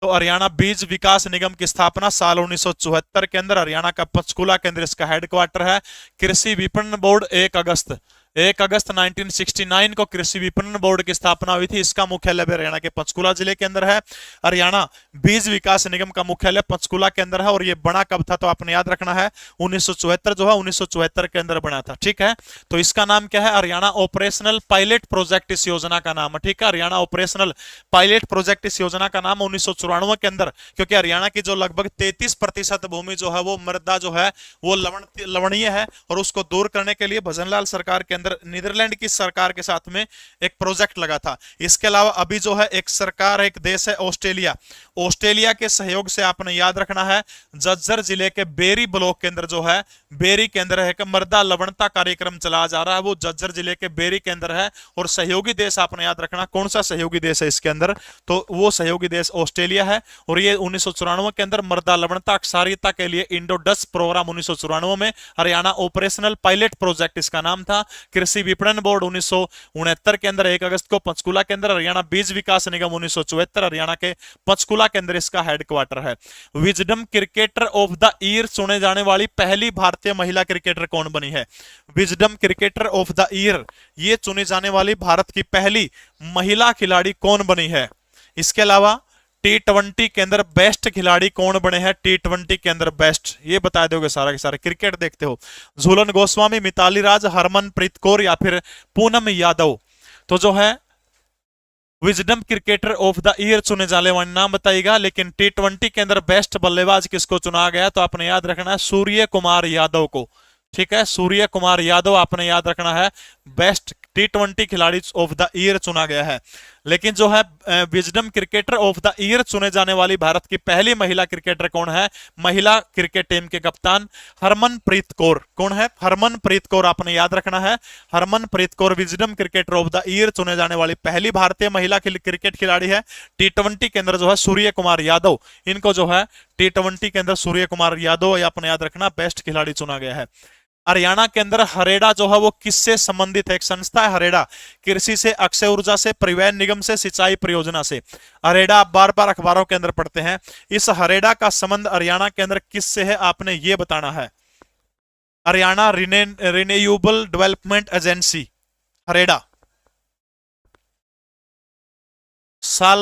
तो हरियाणा बीज विकास निगम की स्थापना साल 1974 के अंदर हरियाणा का पंचकुला के अंदर इसका हेडक्वार्टर है। कृषि विपणन बोर्ड 1 अगस्त 1969 को कृषि विपणन बोर्ड की स्थापना हुई थी। इसका मुख्यालय हरियाणा के पंचकुला जिले के अंदर है। हरियाणा बीज विकास निगम का मुख्यालय पंचकुला के अंदर है। और यह बना कब था? तो आपने याद रखना है 1974 जो है 1974 के अंदर बना था, ठीक है। तो इसका नाम क्या है? हरियाणा ऑपरेशनल पायलट प्रोजेक्ट इस योजना का नाम है, ठीक है। हरियाणा ऑपरेशनल पायलट प्रोजेक्ट इस योजना का नाम 1994 के अंदर, क्योंकि हरियाणा की जो लगभग 33% भूमि जो है वो मृदा जो है वो लवणीय है और उसको दूर करने के लिए भजनलाल सरकार के अंदर नीदरलैंड की सरकार के साथ में एक प्रोजेक्ट लगा था। इसके अलावा अभी जो है एक सरकार, एक देश है ऑस्ट्रेलिया, ऑस्ट्रेलिया के सहयोग से आपने याद रखना है झज्जर जिले के बेरी ब्लॉक के अंदर जो है बेरी के अंदर है मृदा लवणता कार्यक्रम चलाया जा रहा है, वो झज्जर जिले के बेरी के अंदर है। और सहयोगी देश आपने याद रखना कौन सा सहयोगी देश है इसके अंदर? तो वो सहयोगी देश ऑस्ट्रेलिया है। और ये 1994 के अंदर मृदा लवणता अक्षारियता के लिए इंडो डच प्रोग्राम 1994 में, हरियाणा ऑपरेशनल पायलट प्रोजेक्ट इसका नाम था। कृषि विपणन बोर्ड 1969 के अंदर 1 अगस्त को पंचकुला के अंदर, हरियाणा बीज विकास निगम 1974 हरियाणा के पंचकुला के अंदर इसका हेडक्वार्टर है। Wisdom cricketer of the year चुने जाने वाली पहली भारतीय महिला क्रिकेटर कौन बनी है? Wisdom cricketer of the year ये चुनी जाने वाली भारत की पहली महिला खिलाड़ी कौन बनी है? इसके अलावा T20 के अंदर बेस्ट खिलाड़ी कौन बने हैं? T20 के अंदर बेस्ट ये बता दोगे सारा के सारे, क्रिकेट देखते हो। झूलन गोस्वामी, मिताली राज, हरमनप्रीत कौर या फिर पूनम यादव। तो जो है wisdom cricketer of the year चुने जाने वाले नाम बताइएगा। लेकिन T20 के अंदर बेस्ट बल्लेबाज किसको चुना गया, तो आपने याद रखना है सूर्य कुमार यादव को। ठीक है, सूर्य कुमार यादव आपने याद रखना है, बेस्ट T20 खिलाड़ी ऑफ द ईयर चुना गया है। लेकिन जो है wisdom cricketer of the year चुने जाने वाली भारत की पहली महिला क्रिकेटर कौन है, महिला क्रिकेट टीम के कप्तान हरमनप्रीत कौर। कौन है, हरमनप्रीत कौर आपने याद रखना है। Harmanpreet Kaur wisdom cricketer of the year चुने जाने वाली पहली भारतीय महिला क्रिकेट खिलाड़ी है। T20 के अंदर जो है सूर्य कुमार यादव, इनको जो है T20 के अंदर सूर्य कुमार यादव आपने याद रखना बेस्ट खिलाड़ी चुना गया है। हरियाणा के अंदर हरेड़ा जो है वो किससे संबंधित है, एक संस्था है हरेड़ा, कृषि से, अक्षय ऊर्जा से, परिवहन निगम से, सिंचाई परियोजना से। हरेड़ा आप बार बार अखबारों के अंदर पढ़ते हैं। इस हरेड़ा का संबंध हरियाणा के अंदर किससे है, आपने ये बताना है। हरियाणा रिन्यूएबल डेवलपमेंट एजेंसी, हरेड़ा, साल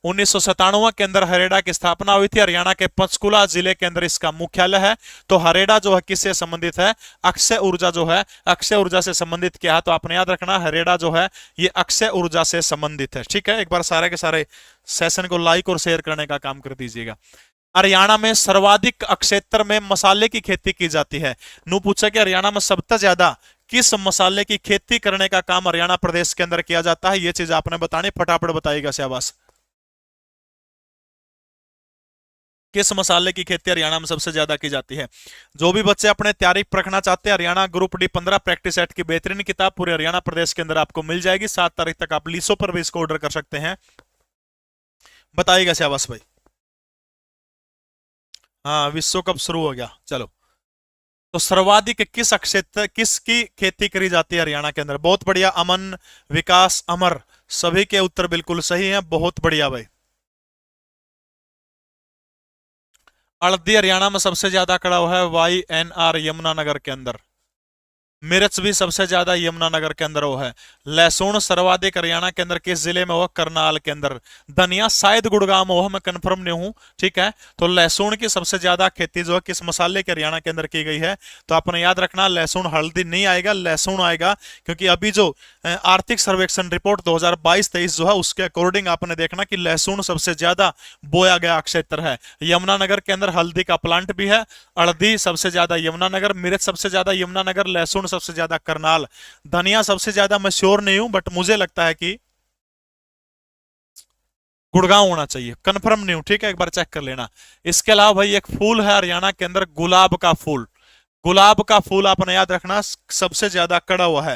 1997 के अंदर हरेड़ा की स्थापना हुई थी। हरियाणा के पंचकुला जिले के अंदर इसका मुख्यालय है। तो हरेड़ा जो है किससे संबंधित है, अक्षय ऊर्जा जो है, अक्षय ऊर्जा से संबंधित क्या है, तो आपने याद रखना हरेड़ा जो है ये अक्षय ऊर्जा से संबंधित है। ठीक है, एक बार सारे के सारे सेशन को लाइक और शेयर करने का काम कर दीजिएगा। हरियाणा में सर्वाधिक क्षेत्र में मसाले की खेती की जाती है। नू पूछा कि हरियाणा में सबसे ज्यादा किस मसाले की खेती करने का काम हरियाणा प्रदेश के अंदर किया जाता है, ये चीज आपने बतानी, फटाफट बताइएगा शाबाश। किस मसाले की खेती हरियाणा में सबसे ज्यादा की जाती है। जो भी बच्चे अपने तैयारी परखना चाहते हैं, Haryana group D 15 practice set की बेहतरीन किताब पूरे हरियाणा प्रदेश के अंदर आपको मिल जाएगी। 7 तारीख तक आप लीसो पर भी इसको ऑर्डर कर सकते हैं। बताइएगा शाबाश भाई। हाँ, विश्व कप शुरू हो गया, चलो। तो सर्वाधिक किस क्षेत्र, किसकी खेती करी जाती है हरियाणा के अंदर, बहुत बढ़िया। अमन, विकास, अमर, सभी के उत्तर बिल्कुल सही है, बहुत बढ़िया भाई। हल्दी हरियाणा में सबसे ज्यादा खड़ा हुआ है YNR यमुनानगर के अंदर। मिर्च भी सबसे ज्यादा यमुनानगर के अंदर वो है। लहसुन सर्वाधिक हरियाणा के अंदर किस जिले में हो, करनाल के अंदर। धनिया शायद गुड़गांव में हो, मैं कंफर्म नहीं हूं। ठीक है, तो लहसुन की सबसे ज्यादा खेती जो है किस मसाले के हरियाणा के अंदर की गई है, तो आपने याद रखना लहसुन, हल्दी नहीं आएगा, लहसुन आएगा। क्योंकि अभी जो आर्थिक सर्वेक्षण रिपोर्ट 2022-23 जो है उसके अकॉर्डिंग आपने देखना कि लहसुन सबसे ज्यादा बोया गया क्षेत्र है। यमुनानगर के अंदर हल्दी का प्लांट भी है। हल्दी सबसे ज्यादा यमुनानगर, मिर्च सबसे ज्यादा यमुनानगर, लहसुन सबसे ज्यादा करनाल, धनिया सबसे ज्यादा, मैं श्योर नहीं हूं बट मुझे लगता है कि गुड़गांव होना चाहिए, कंफर्म नहीं हूं। ठीक है, एक बार चेक कर लेना। इसके अलावा भाई एक फूल है हरियाणा के अंदर, गुलाब का फूल। गुलाब का फूल आपने याद रखना सबसे ज्यादा कड़ा हुआ है।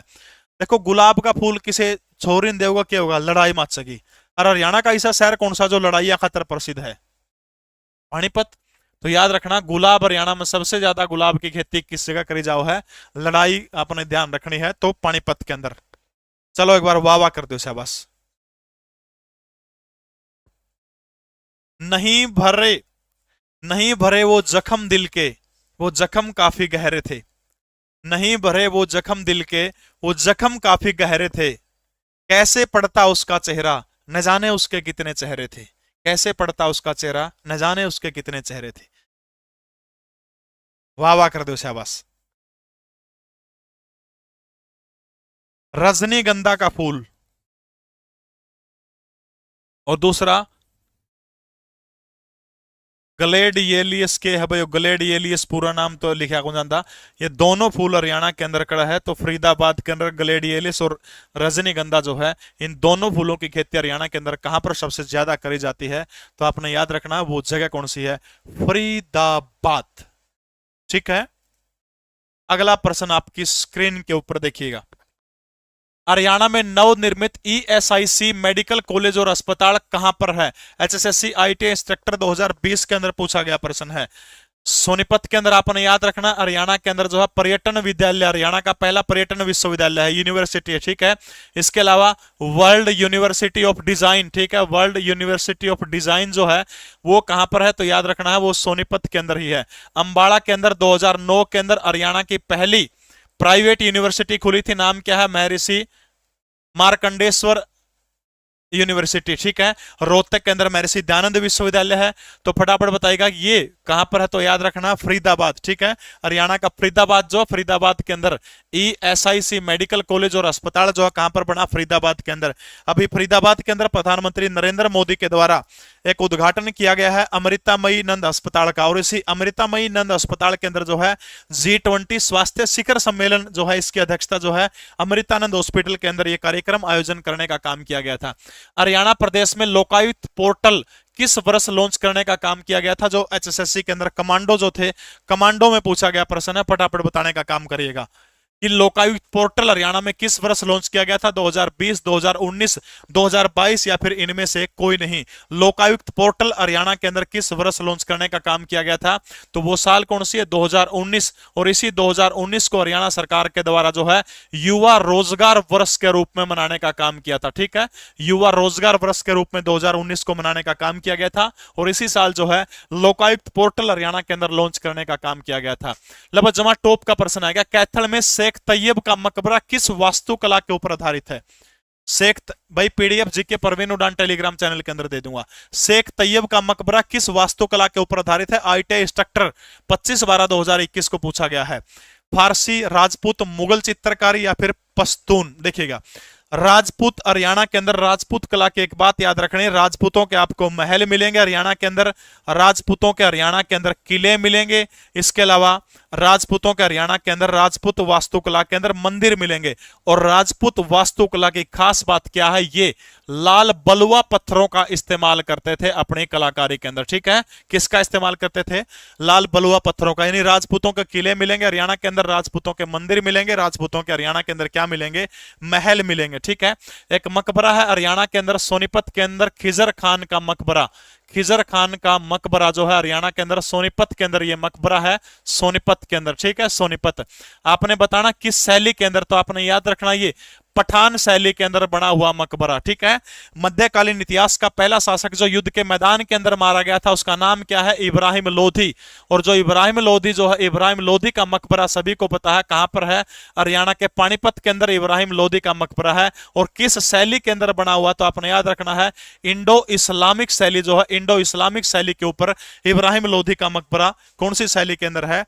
देखो गुलाब का फूल किसे छोरिन देगा, क्या होगा, लड़ाई मच सकी। और हरियाणा का ऐसा शहर कौन सा जो लड़ाइया खातर प्रसिद्ध है, पानीपत। तो याद रखना गुलाब, हरियाणा में सबसे ज्यादा गुलाब की खेती किस जगह करी जाओ है, लड़ाई आपने ध्यान रखनी है, तो पानीपत के अंदर। चलो एक बार वाह वाह कर दो शाबाश। नहीं भरे, नहीं भरे वो जख्म दिल के, वो जख्म काफी गहरे थे। नहीं भरे वो जख्म दिल के, वो जख्म काफी गहरे थे। कैसे पड़ता उसका चेहरा, न जाने उसके कितने चेहरे थे। कैसे पड़ता उसका चेहरा, न जाने उसके कितने चेहरे थे। वाह वाह कर दो शाबाश। रजनीगंधा का फूल, और दूसरा ग्लेडियलियस के है भाई। ग्लेडियलियस पूरा नाम तो लिखा कौन जानता। ये दोनों फूल हरियाणा के अंदर खड़ा है, तो फरीदाबाद के अंदर ग्लेडियलियस और रजनीगंधा जो है, इन दोनों फूलों की खेती हरियाणा के अंदर कहां पर सबसे ज्यादा करी जाती है, तो आपने याद रखना वो जगह कौन सी है, फरीदाबाद। ठीक है, अगला प्रश्न आपकी स्क्रीन के ऊपर देखिएगा। हरियाणा में नवनिर्मित ESIC मेडिकल कॉलेज और अस्पताल कहां पर है। HSSC IIT इंस्ट्रक्टर 2020 के अंदर पूछा गया प्रश्न है। सोनीपत के अंदर आपने याद रखना। हरियाणा के अंदर जो है पर्यटन विद्यालय, हरियाणा का पहला पर्यटन विश्वविद्यालय है, यूनिवर्सिटी है। ठीक है, इसके अलावा वर्ल्ड यूनिवर्सिटी ऑफ डिजाइन, ठीक है, वर्ल्ड यूनिवर्सिटी ऑफ डिजाइन जो है वो कहां पर है, तो याद रखना है वो सोनीपत के अंदर ही है। अंबाला के अंदर 2009 के अंदर हरियाणा की पहली प्राइवेट यूनिवर्सिटी खुली थी, नाम क्या है, महर्षि मार्कंडेश्वर यूनिवर्सिटी, ठीक है। रोहतक के अंदर महर्षि दयानंद विश्वविद्यालय है। तो फटाफट बताएगा ये कहां पर है, तो याद रखना फरीदाबाद, ठीक है। हरियाणा का फरीदाबाद, जो फरीदाबाद के अंदर ESIC मेडिकल कॉलेज और अस्पताल जो है कहां पर बना, फरीदाबाद के अंदर। अभी फरीदाबाद के अंदर प्रधानमंत्री नरेंद्र मोदी के द्वारा एक उद्घाटन किया गया है अमृतामयी नंद अस्पताल का, और इसी अमृतामयी नंद अस्पताल के अंदर जो है G20 स्वास्थ्य शिखर सम्मेलन जो है, इसकी अध्यक्षता जो है अमृतानंद हॉस्पिटल के अंदर ये कार्यक्रम आयोजन करने का काम किया गया था। हरियाणा प्रदेश में लोकायुक्त पोर्टल किस वर्ष लॉन्च करने का काम किया गया था, जो HSSC के अंदर कमांडो जो थे, कमांडो में पूछा गया प्रश्न है, फटाफट बताने का काम करिएगा कि लोकायुक्त पोर्टल हरियाणा में किस वर्ष लॉन्च किया गया था, 2020, 2019, 2022 या फिर इनमें से कोई नहीं। लोकायुक्त पोर्टल हरियाणा के अंदर किस वर्ष लॉन्च करने का काम किया गया था, तो वो साल कौन सी है, 2019। और इसी 2019 को हरियाणा सरकार के द्वारा जो है युवा रोजगार वर्ष के रूप में मनाने का काम किया था, ठीक है। युवा रोजगार वर्ष के रूप में 2019 को मनाने का काम किया गया था, और इसी साल जो है लोकायुक्त पोर्टल हरियाणा के अंदर लॉन्च करने का काम किया गया था। लगभग जमा टॉप का प्रश्न आएगा, कैथल में शेख तैयब का मकबरा किस वास्तुकला के ऊपर आधारित है। भाई PDF जीके परवीन उड़ान टेलीग्राम चैनल के अंदर दे दूंगा। शेख तैयब का मकबरा किस वास्तुकला के ऊपर आधारित है, ITI इंस्ट्रक्टर 25/12/2021 को पूछा गया है। फारसी, राजपूत, मुगल चित्रकारी या फिर पश्तून। देखिएगा राजपूत, हरियाणा के अंदर राजपूत कला की एक बात याद रखनी, राजपूतों के आपको महल मिलेंगे हरियाणा के अंदर, राजपूतों के हरियाणा के अंदर किले मिलेंगे, इसके अलावा राजपूतों के हरियाणा के अंदर राजपूत वास्तुकला के अंदर मंदिर मिलेंगे। और राजपूत वास्तुकला की खास बात क्या है, ये लाल बलुआ पत्थरों का इस्तेमाल करते थे अपनी कलाकारी के अंदर, ठीक है। किसका इस्तेमाल करते थे, लाल बलुआ पत्थरों का। यानी राजपूतों के किले मिलेंगे हरियाणा के अंदर, राजपूतों के मंदिर मिलेंगे, राजपूतों के हरियाणा के अंदर क्या मिलेंगे, महल मिलेंगे, ठीक है। एक मकबरा है हरियाणा के अंदर सोनीपत के अंदर, खिजर खान का मकबरा। खिजर खान का मकबरा जो है हरियाणा के अंदर सोनीपत के अंदर ये मकबरा है, सोनीपत के अंदर, ठीक है, सोनीपत। आपने बताना किस शैली के अंदर, तो आपने याद रखना ये पठान शैली के अंदर बना हुआ मकबरा, ठीक है। मध्यकालीन इतिहास का पहला शासक जो युद्ध के मैदान के अंदर मारा गया था उसका नाम क्या है, इब्राहिम लोधी। और जो इब्राहिम लोधी जो है, इब्राहिम लोधी का मकबरा सभी को पता है कहां पर है, हरियाणा के पानीपत के अंदर इब्राहिम लोधी का मकबरा है। और किस शैली के अंदर बना हुआ, तो आपने याद रखना है इंडो इस्लामिक शैली जो है, इंडो इस्लामिक शैली के ऊपर इब्राहिम लोधी का मकबरा कौन सी शैली के अंदर है,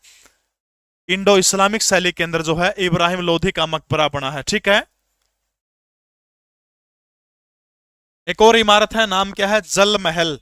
इंडो इस्लामिक शैली के अंदर जो है इब्राहिम लोधी का मकबरा बना है, ठीक है। एक और इमारत है, नाम क्या है, जल महल।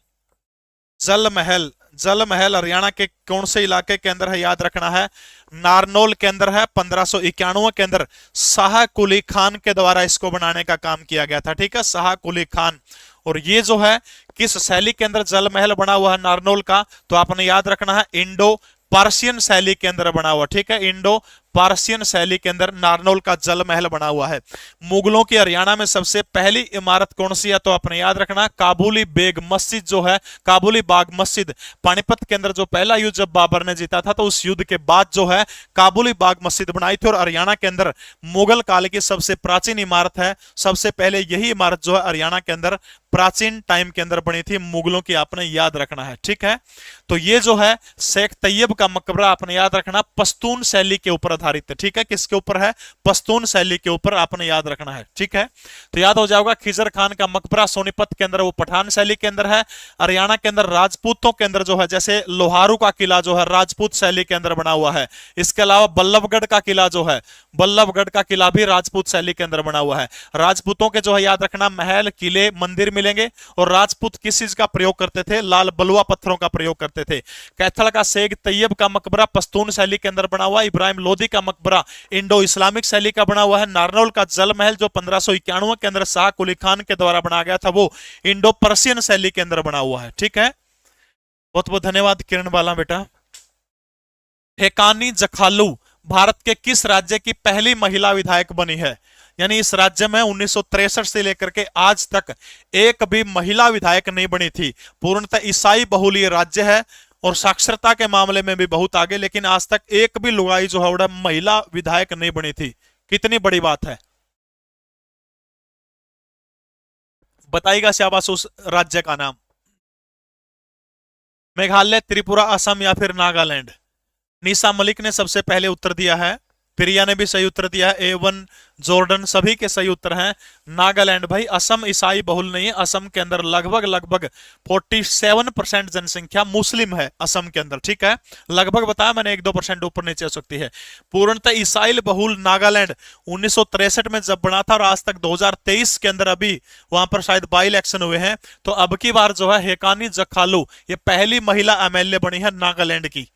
जल महल, जल महल हरियाणा के कौन से इलाके के अंदर है, याद रखना है नारनौल के अंदर है। 1591 के अंदर शाह कुली खान के द्वारा इसको बनाने का काम किया गया था, ठीक है, शाह कुली खान। और ये जो है किस शैली के अंदर जल महल बना हुआ है नारनौल का, तो आपने याद रखना है इंडो पार्सियन शैली के अंदर बना हुआ, ठीक है, इंडो पार्सियन शैली के अंदर नारनौल का जल महल बना हुआ है। मुगलों की हरियाणा में सबसे पहली इमारत कौन सी है, तो आपने याद रखना काबुली बेग मस्जिद जो है, काबुली बाग मस्जिद। पानीपत के अंदर जो पहला युद्ध जब बाबर ने जीता था, तो उस युद्ध के बाद जो है काबुली बाग मस्जिद बनाई थी। और हरियाणा के अंदर मुगल काल की सबसे प्राचीन इमारत है, सबसे पहले यही इमारत जो है हरियाणा के अंदर प्राचीन टाइम के अंदर बनी थी मुगलों की, आपने याद रखना है, ठीक है। तो ये जो है शेख तैयब का मकबरा आपने याद रखना पश्तून शैली के ऊपर आधारित है, ठीक है। किसके ऊपर है, पश्तून शैली के ऊपर आपने याद रखना है, ठीक है। तो याद हो जाएगा खिजर खान का मकबरा सोनीपत के अंदर, वो पठान शैली के अंदर है। हरियाणा के अंदर राजपूतों के अंदर जो है, जैसे लोहारू का किला जो है राजपूत शैली के अंदर बना हुआ है। इसके अलावा बल्लभगढ़ का किला जो है, बल्लभगढ़ का किला भी राजपूत शैली के अंदर बना हुआ है। राजपूतों के जो है याद रखना महल, किले, मंदिर मिलेंगे। और राजपूत किस चीज का प्रयोग करते थे, लाल बलुआ पत्थरों का प्रयोग करते थे। कैथल का शेख तैयब का मकबरा पश्तून शैली के अंदर बना हुआ है। इब्राहिम लोधी का मकबरा इंडो इस्लामिक शैली का बना हुआ है। नारनौल का जल महल जो 1591 के अंदर शाह कुली खान के द्वारा बनाया गया था, वो इंडो पर्सियन शैली के अंदर बना हुआ है, ठीक है। बहुत बहुत धन्यवाद किरण बाला बेटा। ठेकानी जखालू भारत के किस राज्य की पहली महिला विधायक बनी है, यानी इस राज्य में 1963 से लेकर के आज तक एक भी महिला विधायक नहीं बनी थी। पूर्णतः ईसाई बहुलीय राज्य है और साक्षरता के मामले में भी बहुत आगे, लेकिन आज तक एक भी लुगाई जो है महिला विधायक नहीं बनी थी। कितनी बड़ी बात है, बताइएगा शाबाश उस राज्य का नाम। मेघालय, त्रिपुरा, असम या फिर नागालैंड। निशा मलिक ने सबसे पहले उत्तर दिया है प्रिया ने भी सही उत्तर दिया है, A1 जॉर्डन, सभी के सही उत्तर हैं। नागालैंड भाई, असम ईसाई बहुल नहीं है, असम के अंदर लगभग लगभग 47% जनसंख्या मुस्लिम है असम के अंदर, ठीक है, लगभग बताया मैंने, 1-2% ऊपर नीचे हो सकती है। पूर्णतः ईसाई बहुल नागालैंड 1963 में जब बना था और आज तक 2023 के अंदर अभी वहां पर शायद बाई इलेक्शन हुए हैं, तो अब की बार जो है हेकानी जखालू ये पहली महिला MLA बनी है नागालैंड की।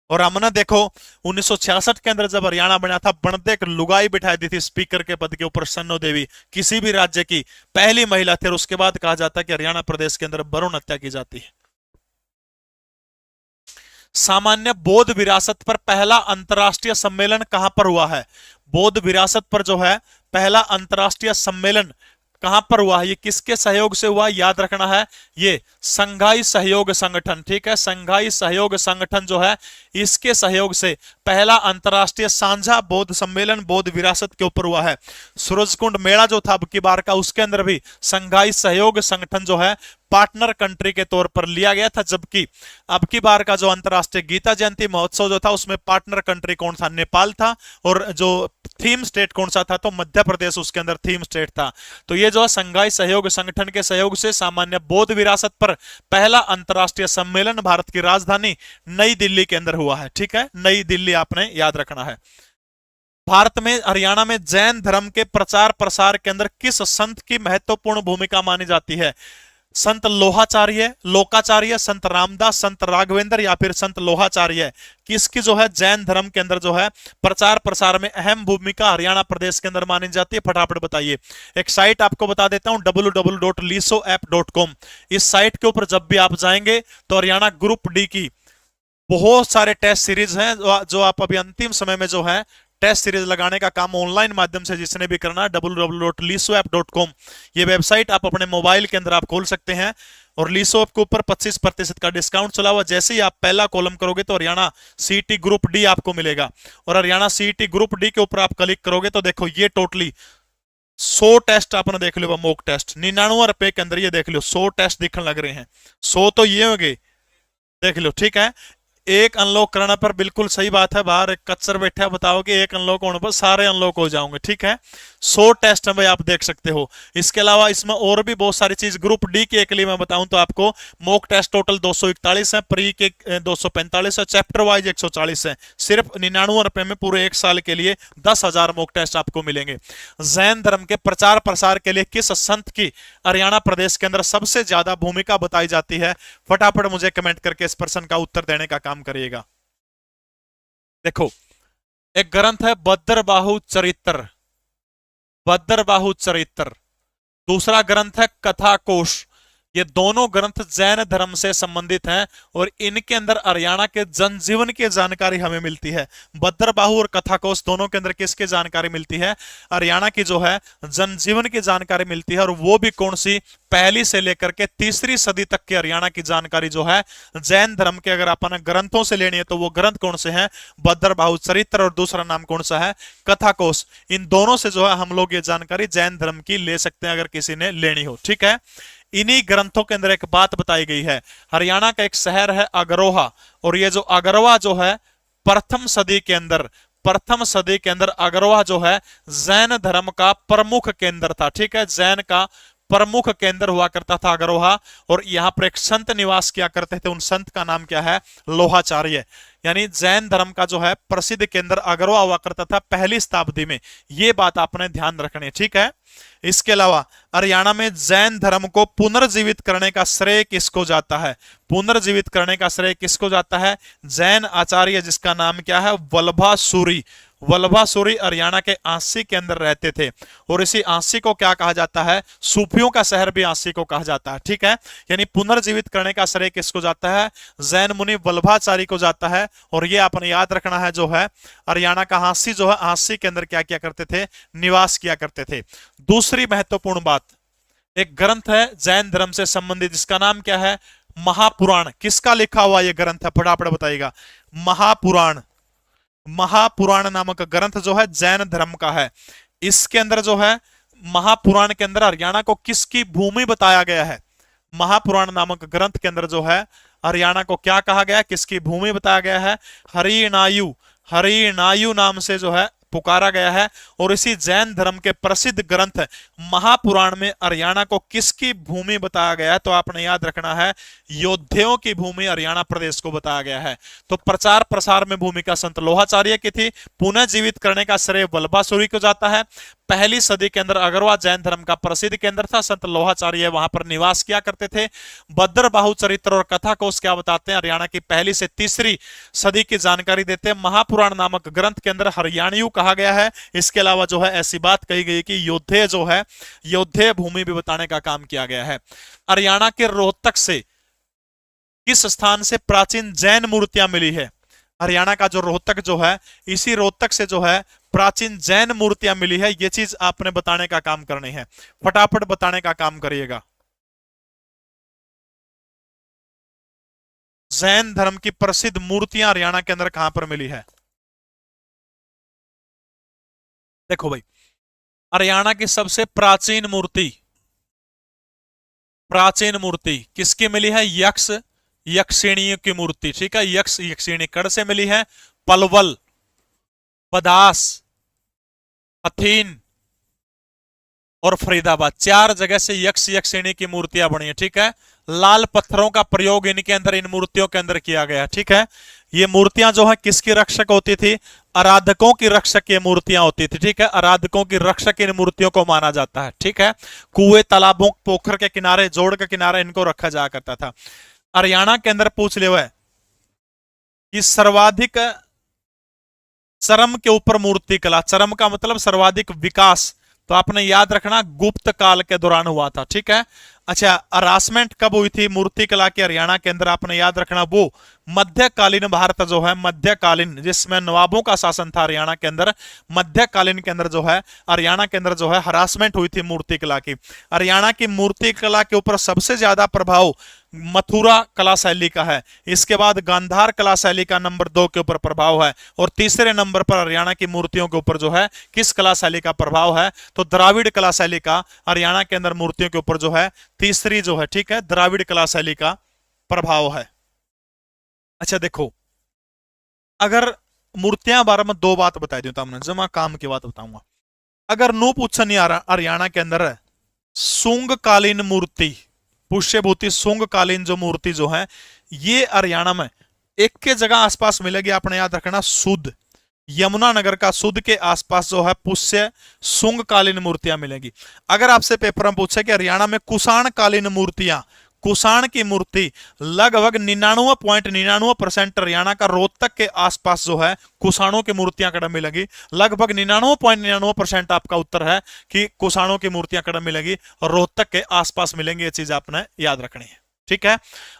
और हमने देखो 1966 के अंदर जब हरियाणा बना था, बनते एक लुगाई बिठाई दी थी स्पीकर के पद के ऊपर, सन्नो देवी, किसी भी राज्य की पहली महिला थी, और उसके बाद कहा जाता है कि हरियाणा प्रदेश के अंदर भ्रूण हत्या की जाती है। सामान्य बौद्ध विरासत पर पहला अंतरराष्ट्रीय सम्मेलन कहां पर हुआ है? बौद्ध विरासत पर जो है पहला अंतरराष्ट्रीय सम्मेलन कहां पर हुआ है? ये किसके सहयोग से हुआ, याद रखना है, ये संघाई सहयोग संगठन, ठीक है, संघाई सहयोग संगठन जो है इसके सहयोग से पहला अंतरराष्ट्रीय साझा बौद्ध सम्मेलन बौद्ध विरासत के ऊपर हुआ है। सूरजकुंड मेला जो था अब की बार का, उसके अंदर भी संघाई सहयोग संगठन जो है पार्टनर कंट्री के तौर पर लिया गया था, जबकि अब की बार का जो अंतरराष्ट्रीय गीता जयंती महोत्सव जो था उसमें पार्टनर कंट्री कौन था? नेपाल था, और जो थीम स्टेट कौन सा था? तो मध्य प्रदेश उसके अंदर थीम स्टेट था। तो ये जो है संघाई सहयोग संगठन के सहयोग से सामान्य बौद्ध विरासत पर पहला अंतरराष्ट्रीय सम्मेलन भारत की राजधानी नई दिल्ली के अंदर हुआ है, ठीक है, नई दिल्ली आपने याद रखना है। भारत में हरियाणा में जैन धर्म के प्रचार प्रसार के अंदर किस संत की महत्वपूर्ण भूमिका मानी जाती है? संत लोहाचार्य, लोकाचार्य, संत रामदास, संत राघवेंद्र या फिर संत लोहाचार्य, किसकी जो है जैन धर्म के अंदर जो है प्रचार प्रसार में अहम भूमिका हरियाणा प्रदेश के अंदर मानी जाती है? फटाफट बताइए। एक साइट आपको बता देता हूं, www.lisoapp.com। इस साइट के ऊपर जब भी आप जाएंगे तो हरियाणा ग्रुप डी की बहुत सारे टेस्ट सीरीज हैं जो आप अभी अंतिम समय में जो है टेस्ट सीरीज लगाने का काम ऑनलाइन माध्यम से जिसने भी करना है, www.lisoapp.com ये वेबसाइट आप अपने मोबाइल के अंदर आप खोल सकते हैं, और लीसो ऐप के ऊपर 25% का डिस्काउंट चला हुआ। जैसे ही आप पहला कॉलम करोगे तो हरियाणा सीईटी ग्रुप डी आपको मिलेगा, और हरियाणा सीईटी ग्रुप डी के ऊपर आप क्लिक करोगे तो देखो ये टोटली 100 टेस्ट आपने देख लो, मॉक टेस्ट 99 रुपए के अंदर, ये देख लो 100 टेस्ट दिखने लग रहे हैं, 100 तो ये हो गए, देख लो, ठीक है। एक अनलॉक करने पर बिल्कुल सही बात है, बाहर एक कच्चर बैठा बताओ कि एक अनलॉक होने पर सारे अनलॉक हो जाओगे, ठीक है। 100 टेस्ट में आप देख सकते हो। इसके अलावा इसमें और भी बहुत सारी चीज, ग्रुप डी के लिए मैं बताऊं तो आपको मॉक टेस्ट टोटल 241 है, प्री के 245 है, चैप्टर वाइज 140 है। सिर्फ 99 रुपए में पूरे एक साल के लिए 10,000 मॉक टेस्ट आपको मिलेंगे। जैन धर्म के प्रचार प्रसार के लिए किस संत की हरियाणा प्रदेश के अंदर सबसे ज्यादा भूमिका बताई जाती है? फटाफट मुझे कमेंट करके इस प्रश्न का उत्तर देने का काम करिएगा। देखो, एक ग्रंथ है बद्रबाहु चरित्र, बद्रबाहु चरित्र, दूसरा ग्रंथ है कथा कोश। ये दोनों ग्रंथ जैन धर्म से संबंधित हैं और इनके अंदर हरियाणा के जनजीवन की जानकारी हमें मिलती है। बद्रबाहु और कथा कोश दोनों के अंदर किसकी जानकारी मिलती है? हरियाणा की जो है जनजीवन की जानकारी मिलती है, और वो भी कौन सी? पहली से लेकर के तीसरी सदी तक के हरियाणा की जानकारी जो है जैन धर्म के अगर अपन ग्रंथों से लेनी है तो वो ग्रंथ कौन से हैं? बद्रबाहु चरित्र, और दूसरा नाम कौन सा है? कथा कोश। इन दोनों से जो है हम लोग ये जानकारी जैन धर्म की ले सकते हैं अगर किसी ने लेनी हो, ठीक है। इन्हीं ग्रंथों के अंदर एक बात बताई गई है, हरियाणा का एक शहर है अगरोहा, और ये जो अगरवा जो है प्रथम सदी के अंदर अगरोहा जो है जैन धर्म का प्रमुख केंद्र था, ठीक है, जैन का प्रमुख केंद्र हुआ करता था अगरोहा, और यहां पर एक संत निवास किया करते थे। उन संत का नाम क्या है? लोहाचार्य। यानी जैन धर्म का जो है प्रसिद्ध केंद्र अगरोहा हुआ करता था पहली शताब्दी में। ये बात आपने ध्यान रखनी है, ठीक है। इसके अलावा हरियाणा में जैन धर्म को पुनर्जीवित करने का श्रेय किसको जाता है? पुनर्जीवित करने का श्रेय किसको जाता है? जैन आचार्य जिसका नाम क्या है? वल्लभासुरी। वल्लभासुरी हरियाणा के आंसी के अंदर रहते थे, और इसी आंसी को क्या कहा जाता है? सूफियों का शहर भी आंसी को कहा जाता है, ठीक है। यानी पुनर्जीवित करने का श्रेय किसको जाता है? जैन मुनि वल्लभाचार्य को जाता है। और ये आपने याद रखना है, जो है हरियाणा का आंसी जो है आंसी के अंदर क्या किया करते थे? निवास किया करते थे। दूसरी महत्वपूर्ण बात, एक ग्रंथ है जैन धर्म से संबंधित, जिसका नाम क्या है? महापुराण। किसका लिखा हुआ यह ग्रंथ है? फटाफट बताइएगा। महापुराण। महापुराण नामक ग्रंथ जो है जैन धर्म का है। इसके अंदर जो है महापुराण के अंदर हरियाणा को किसकी भूमि बताया गया है? महापुराण नामक ग्रंथ के अंदर जो है हरियाणा को क्या कहा गया? किसकी भूमि बताया गया है? हरिनायु हरिणायु नाम से जो है पुकारा गया है। और इसी जैन धर्म के प्रसिद्ध ग्रंथ महापुराण में हरियाणा को किसकी भूमि बताया गया है? तो आपने याद रखना है, योद्धाओं की भूमि हरियाणा प्रदेश को बताया गया है। तो प्रचार प्रसार में भूमिका संत लोहाचार्य की थी। पुनः जीवित करने का श्रेय वल्लभासुरी को जाता है। पहली सदी के अंदर अगरवा जैन धर्म का प्रसिद्ध केंद्र था। संत लोहाचार्य वहां पर निवास किया करते थे। भद्रबाहु चरित्र और कथा कोश क्या बताते हैं? हरियाणा की पहली से तीसरी सदी की जानकारी देते हैं। महापुराण नामक ग्रंथ के अंदर हरियाणियों कहा गया है। इसके अलावा जो है ऐसी बात कही गई कि योद्धे जो है, योद्धे भूमि भी बताने का काम किया गया है। हरियाणा के रोहतक से किस स्थान से प्राचीन जैन मूर्तियां मिली है? हरियाणा का जो रोहतक जो है, इसी रोहतक से जो है प्राचीन जैन मूर्तियां मिली है। यह चीज आपने बताने का काम करनी है, फटाफट बताने का काम करिएगा। जैन धर्म की प्रसिद्ध मूर्तियां हरियाणा के अंदर कहां पर मिली है? देखो भाई, हरियाणा की सबसे प्राचीन मूर्ति किसकी मिली है? यक्ष यक्षिणी की मूर्ति। ठीक है, यक्ष यक्षिणी कड़ से मिली है। पलवल, पदास, हथीन और फरीदाबाद, 4 जगह से यक्ष यक्षिणी की मूर्तियां बनी है। ठीक है, लाल पत्थरों का प्रयोग इनके अंदर, इन मूर्तियों के अंदर किया गया। ठीक है, ये मूर्तियां जो है किसकी रक्षक होती थी? आराधकों की रक्षक ये मूर्तियां होती थी। ठीक है, आराधकों की रक्षक इन मूर्तियों को माना जाता है। ठीक है, कुएं, तालाबों, पोखर के किनारे, जोड़ के किनारे इनको रखा जाया करता था। हरियाणा के अंदर पूछ ले हुआ है कि सर्वाधिक चरम के ऊपर मूर्ति कला, चरम का मतलब सर्वाधिक विकास, तो आपने याद रखना गुप्त काल के दौरान हुआ था। ठीक है, अच्छा, हरासमेंट कब हुई थी मूर्ति कला के हरियाणा के अंदर? आपने याद रखना वो मध्यकालीन भारत जो है, मध्यकालीन जिसमें नवाबों का शासन था हरियाणा के अंदर, मध्यकालीन के अंदर जो है हरियाणा के अंदर जो है हरासमेंट हुई थी मूर्ति कला की। हरियाणा की मूर्ति कला के ऊपर सबसे ज्यादा प्रभाव मथुरा कला शैली का है। इसके बाद गांधार कला शैली का नंबर 2 के ऊपर प्रभाव है। और तीसरे नंबर पर हरियाणा की मूर्तियों के ऊपर जो है किस कला शैली का प्रभाव है? तो द्राविड़ कला शैली का हरियाणा के अंदर मूर्तियों के ऊपर जो है तीसरी जो है, ठीक है, द्राविड़ कला शैली का प्रभाव है। अच्छा देखो, अगर मूर्तियां बारे में 2 बात बताई दी तो हमने जमा काम की बात बताऊंगा। अगर नो पूछा नहीं आ रहा, हरियाणा के अंदर सुंग कालीन मूर्ति, पुष्यभूति सुंग कालीन जो मूर्ति जो है, ये हरियाणा में एक के जगह आसपास मिलेगी। आपने याद रखना, सुध, यमुनानगर का सुध के आसपास जो है पुष्य सुंग कालीन मूर्तियां मिलेंगी। अगर आपसे पेपर में पूछे कि हरियाणा में कुषाण कालीन मूर्तियां, कुषाण की मूर्ति लगभग 99.99% हरियाणा का रोहतक के आसपास जो है कुषाणों की मूर्तियां कड़म मिलेगी। लगभग 99.99% आपका उत्तर है कि कुषाणों की मूर्तियां कड़म मिलेगी और रोहतक के आसपास मिलेंगी। ये चीज आपने याद रखनी है। ठीक है,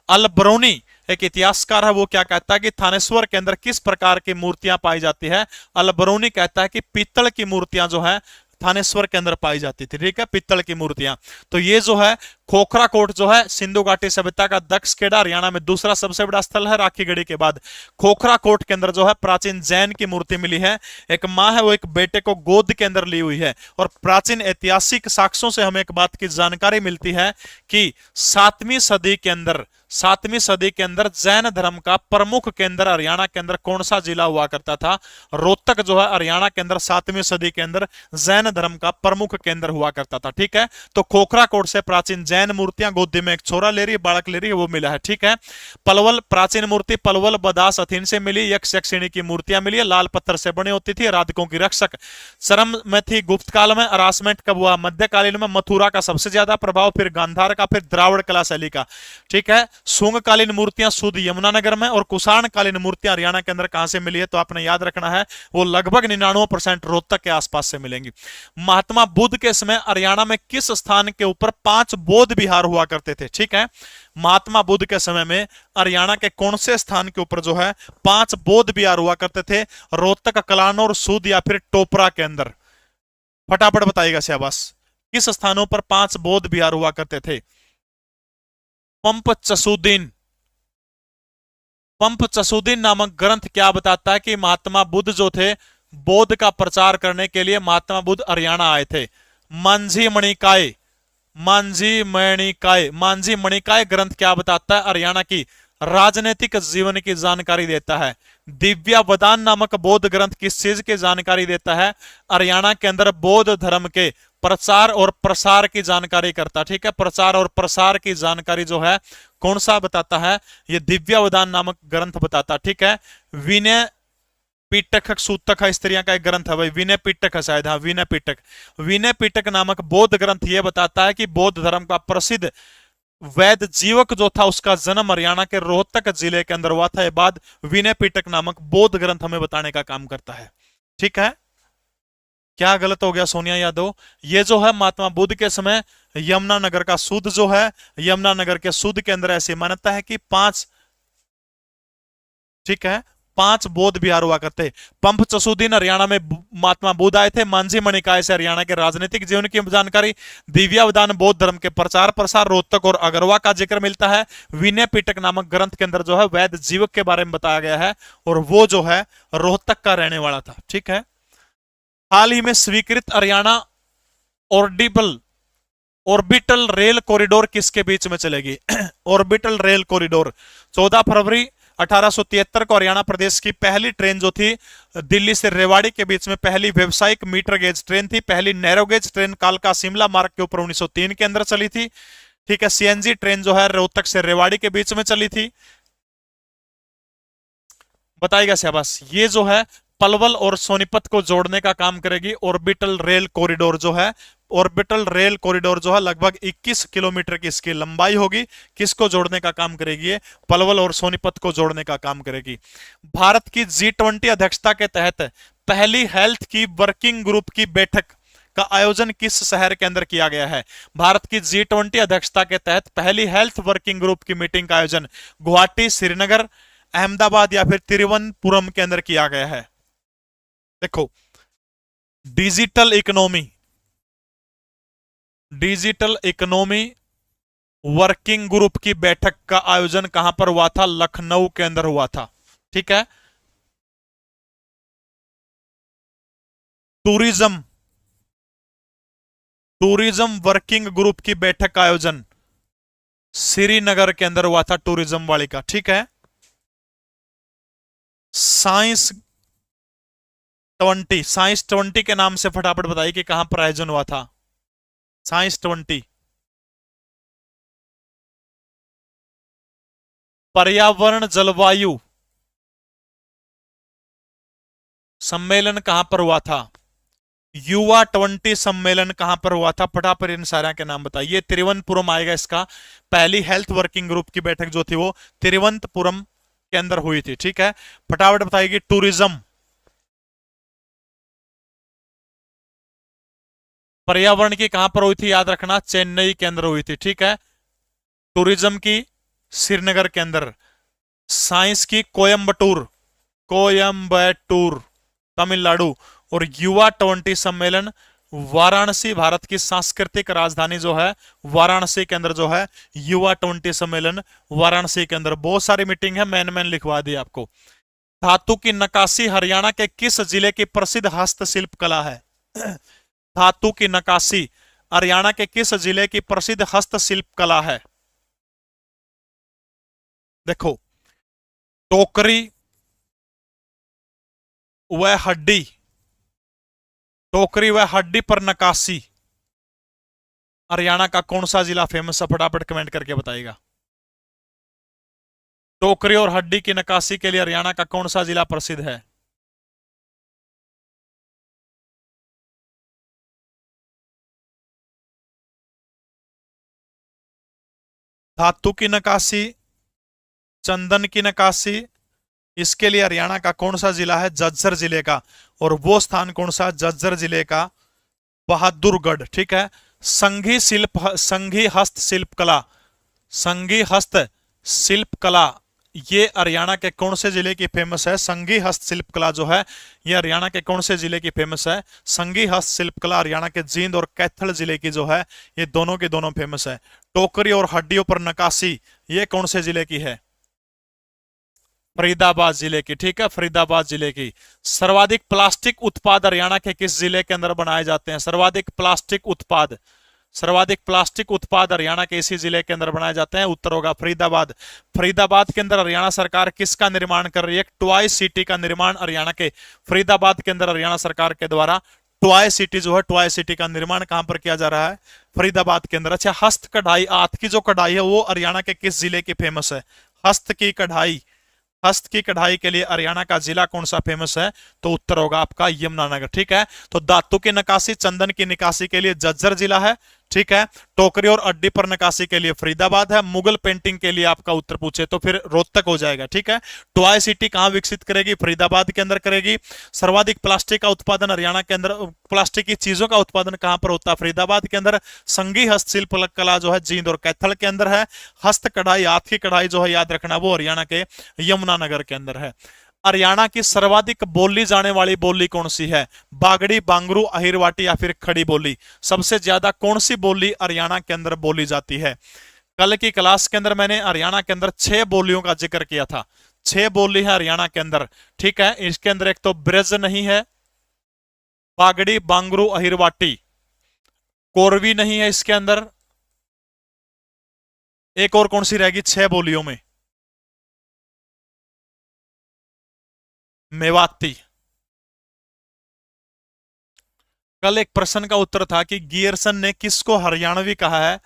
अलबरौनी एक इतिहासकार है, वो क्या कहता है कि थानेश्वर के अंदर किस प्रकार की मूर्तियां पाई जाती है? अलबरौनी कहता है कि पीतल की मूर्तियां जो है थानेश्वर के अंदर पाई जाती थी। ठीक है, पीतल की मूर्तियां। तो ये जो है खोखरा कोट जो है सिंधु घाटी सभ्यता का दक्षखेड़ा हरियाणा में दूसरा सबसे बड़ा स्थल है राखीगढ़ी के बाद। खोखरा कोट के अंदर जो है प्राचीन जैन की मूर्ति मिली है। एक माँ है, वो एक बेटे को गोद के अंदर ली हुई है। और प्राचीन ऐतिहासिक साक्ष्यों से हमें एक बात की जानकारी मिलती है कि 7वीं सदी के अंदर जैन धर्म का प्रमुख केंद्र हरियाणा के अंदर कौन सा जिला हुआ करता था? रोहतक जो है हरियाणा के अंदर 7वीं सदी के अंदर जैन धर्म का प्रमुख केंद्र हुआ करता था। ठीक है, तो खोखरा कोट से प्राचीन जैन मूर्तियां, गोदी में एक छोरा ले रही है, बालक ले रही है, वो मिला है। ठीक है, पलवल प्राचीन मूर्ति पलवल, बदास, अथीन से मिली। यक्ष यक्षिणी की मूर्तियां मिली है, लाल पत्थर से बनी होती थी, राधिकों की रक्षक। चरम में थी गुप्त काल में। हरासमेंट कब हुआ? मध्यकालीन में। मथुरा का सबसे ज्यादा प्रभाव, फिर गांधार का, फिर द्राविड़ कला शैली का। ठीक है, सुंगकालीन मूर्तियां सुध यमुनानगर में, और कुषाण कालीन मूर्तियां हरियाणा के अंदर कहां से मिली है? तो आपने याद रखना है वो लगभग 99% रोहतक के आसपास से मिलेंगी। महात्मा बुद्ध के समय हरियाणा में किस स्थान के ऊपर 5 बौद्ध विहार हुआ करते थे? ठीक है, महात्मा बुद्ध के समय में हरियाणा के कौन से स्थान के ऊपर जो है 5 बौद्ध विहार हुआ करते थे? रोहतक, कलानौर, सूद या फिर टोपरा के अंदर? फटाफट बताइएगा शाबाश, किस स्थानों पर 5 बौद्ध विहार हुआ करते थे? पंप चसूदीन नामक ग्रंथ क्या बताता है कि महात्मा बुद्ध जो थे बौद्ध का प्रचार करने के लिए महात्मा बुद्ध हरियाणा आए थे। मांझी मणिकाय ग्रंथ क्या बताता है? हरियाणा की राजनीतिक जीवन की जानकारी देता है। दिव्यावदान नामक बौद्ध ग्रंथ किस चीज की जानकारी देता है? हरियाणा के अंदर बौद्ध धर्म के प्रचार और प्रसार की जानकारी करता है। ठीक है, प्रचार और प्रसार की जानकारी जो है कौन सा बताता है? ये दिव्यावदान नामक ग्रंथ बताता। ठीक है, विनय पिटक सूतक है, स्त्रियां का एक ग्रंथ है भाई, विनय पिटक है शायद, हाँ विनय पिटक। विनय पिटक नामक बौद्ध ग्रंथ ये बताता है कि बौद्ध धर्म का प्रसिद्ध वैद्य जीवक जो था उसका जन्म हरियाणा के रोहतक जिले के अंदर हुआ था। ये बात विनय पिटक नामक बौद्ध ग्रंथ हमें बताने का काम करता है। ठीक है, क्या गलत हो गया सोनिया यादव? ये जो है महात्मा बुद्ध के समय यमुनानगर का सूद जो है, यमुनानगर के सूद के अंदर ऐसी मान्यता है कि 5, ठीक है, 5 बौद्ध विहार हुआ करते। पंप चसुद्दीन हरियाणा में महात्मा बुद्ध आए थे। मांझी मणिकाय से हरियाणा के राजनीतिक जीवन की जानकारी। दिव्यावदान बौद्ध धर्म के प्रचार प्रसार रोहतक और अगरवा का जिक्र मिलता है। विनय पिटक नामक ग्रंथ के अंदर जो है वैद्य जीवक के बारे में बताया गया है और वो जो है रोहतक का रहने वाला था। ठीक है, हाल ही में स्वीकृत हरियाणा ऑर्बिटल रेल कॉरिडोर किसके बीच में चलेगी? ऑर्बिटल रेल कॉरिडोर 14 फरवरी 1873 को हरियाणा प्रदेश की पहली ट्रेन जो थी दिल्ली से रेवाड़ी के बीच में पहली व्यवसायिक मीटर गेज ट्रेन थी। पहली नैरो गेज ट्रेन कालका शिमला मार्ग के ऊपर 1903 के अंदर चली थी। ठीक है, सीएनजी ट्रेन जो है रोहतक से रेवाड़ी के बीच में चली थी। बताइएगा शाबाश। ये जो है पलवल और सोनीपत को जोड़ने का काम करेगी ऑर्बिटल रेल कॉरिडोर जो है। ऑर्बिटल रेल कॉरिडोर जो है लगभग 21 किलोमीटर की इसकी लंबाई होगी। किसको जोड़ने का काम करेगी? ये पलवल और सोनीपत को जोड़ने का काम करेगी। भारत की G20 अध्यक्षता के तहत पहली हेल्थ की वर्किंग ग्रुप की बैठक का आयोजन किस शहर के अंदर किया गया है? भारत की G20 अध्यक्षता के तहत पहली हेल्थ वर्किंग ग्रुप की मीटिंग का आयोजन गुवाहाटी, श्रीनगर, अहमदाबाद या फिर तिरुवनंतपुरम के अंदर किया गया है। देखो, डिजिटल इकोनॉमी वर्किंग ग्रुप की बैठक का आयोजन कहां पर हुआ था? लखनऊ के अंदर हुआ था। ठीक है, टूरिज्म वर्किंग ग्रुप की बैठक का आयोजन श्रीनगर के अंदर हुआ था, टूरिज्म वाली का। ठीक है, साइंस 20 के नाम से फटाफट बताइए कि कहां पर आयोजन हुआ था? साइंस 20 पर्यावरण जलवायु सम्मेलन कहां पर हुआ था? युवा 20 सम्मेलन कहां पर हुआ था? फटाफट इन सारे के नाम बताइए। तिरुवनंतपुरम आएगा इसका। पहली हेल्थ वर्किंग ग्रुप की बैठक जो थी वो तिरुवनंतपुरम के अंदर हुई थी। ठीक है, फटाफट बताइए। टूरिज्म पर्यावरण की कहां पर हुई थी? याद रखना, चेन्नई के अंदर हुई थी। ठीक है, टूरिज्म की श्रीनगर के अंदर। साइंस की कोयम्बटूर तमिलनाडु। और युवा 20 सम्मेलन वाराणसी, भारत की सांस्कृतिक राजधानी जो है वाराणसी के अंदर जो है युवा 20 सम्मेलन वाराणसी के अंदर। बहुत सारी मीटिंग है, मैन लिखवा दी आपको। धातु की नक्काशी हरियाणा के किस जिले की प्रसिद्ध हस्तशिल्प कला है? धातु की नक्काशी हरियाणा के किस जिले की प्रसिद्ध हस्तशिल्प कला है? देखो, टोकरी व हड्डी पर नक्काशी हरियाणा का कौन सा जिला फेमस है? फटाफट कमेंट करके बताइएगा। टोकरी और हड्डी की नक्काशी के लिए हरियाणा का कौन सा जिला प्रसिद्ध है? धातु की नक्काशी, चंदन की नक्काशी, इसके लिए हरियाणा का कौन सा जिला है? झज्जर जिले का। और वो स्थान कौन सा? झज्जर जिले का बहादुरगढ़। ठीक है, संघी हस्त शिल्प कला ये हरियाणा के कौन से जिले की फेमस है? संघी हस्तशिल्प कला जो है ये हरियाणा के कौन से जिले की फेमस है? संघी हस्तशिल्प कला हरियाणा के जींद और कैथल जिले की जो है ये दोनों के दोनों फेमस है। टोकरी और हड्डियों पर नक्काशी ये कौन से जिले की है? फरीदाबाद जिले की। ठीक है, फरीदाबाद जिले की। सर्वाधिक प्लास्टिक उत्पाद हरियाणा के किस जिले के अंदर बनाए जाते हैं? सर्वाधिक प्लास्टिक उत्पाद सर्वाधिक प्लास्टिक उत्पाद हरियाणा के इसी जिले के अंदर बनाए जाते हैं, उत्तर होगा फरीदाबाद। फरीदाबाद के अंदर हरियाणा सरकार किसका निर्माण कर रही है? टॉय सिटी का निर्माण हरियाणा के फरीदाबाद के अंदर हरियाणा सरकार के द्वारा टॉय सिटी जो है, टॉय सिटी का निर्माण कहां पर किया जा रहा है? फरीदाबाद के अंदर। अच्छा, हस्त कढ़ाई, हाथ की जो कढ़ाई है वो हरियाणा के किस जिले की फेमस है? हस्त की कढ़ाई, हस्त की कढ़ाई के लिए हरियाणा का जिला कौन सा फेमस है? तो उत्तर होगा आपका यमुनानगर। ठीक है, तो धातु की नक्काशी, चंदन की नक्काशी के लिए झज्जर जिला है। ठीक है, टोकरी और अड्डी पर नक्काशी के लिए फरीदाबाद है। मुगल पेंटिंग के लिए आपका उत्तर पूछे तो फिर रोहतक हो जाएगा। ठीक है, टॉय सिटी कहां विकसित करेगी? फरीदाबाद के अंदर करेगी। सर्वाधिक प्लास्टिक का उत्पादन हरियाणा के अंदर, प्लास्टिक की चीजों का उत्पादन कहां पर होता है? फरीदाबाद के अंदर। संघी हस्तशिल्प कला जो है जींद और कैथल के अंदर है। हस्त कढ़ाई, हाथ की कढ़ाई जो है याद रखना वो हरियाणा के यमुनानगर के अंदर है। हरियाणा की सर्वाधिक बोली जाने वाली बोली कौन सी है? बागड़ी, बांगरू, अहिरवाटी या फिर खड़ी बोली? सबसे ज्यादा कौन सी बोली हरियाणा के अंदर बोली जाती है? कल की क्लास के अंदर मैंने हरियाणा के अंदर 6 बोलियों का जिक्र किया था। 6 बोली है हरियाणा के अंदर। ठीक है, इसके अंदर एक तो ब्रज नहीं है, बागड़ी, बांगरू, अहिरवाटी, कोरवी नहीं है इसके अंदर। एक और कौन सी रहेगी 6 बोलियों में? मेवाती। कल एक प्रश्न का उत्तर था कि गियरसन ने किसको हरियाणवी कहा है,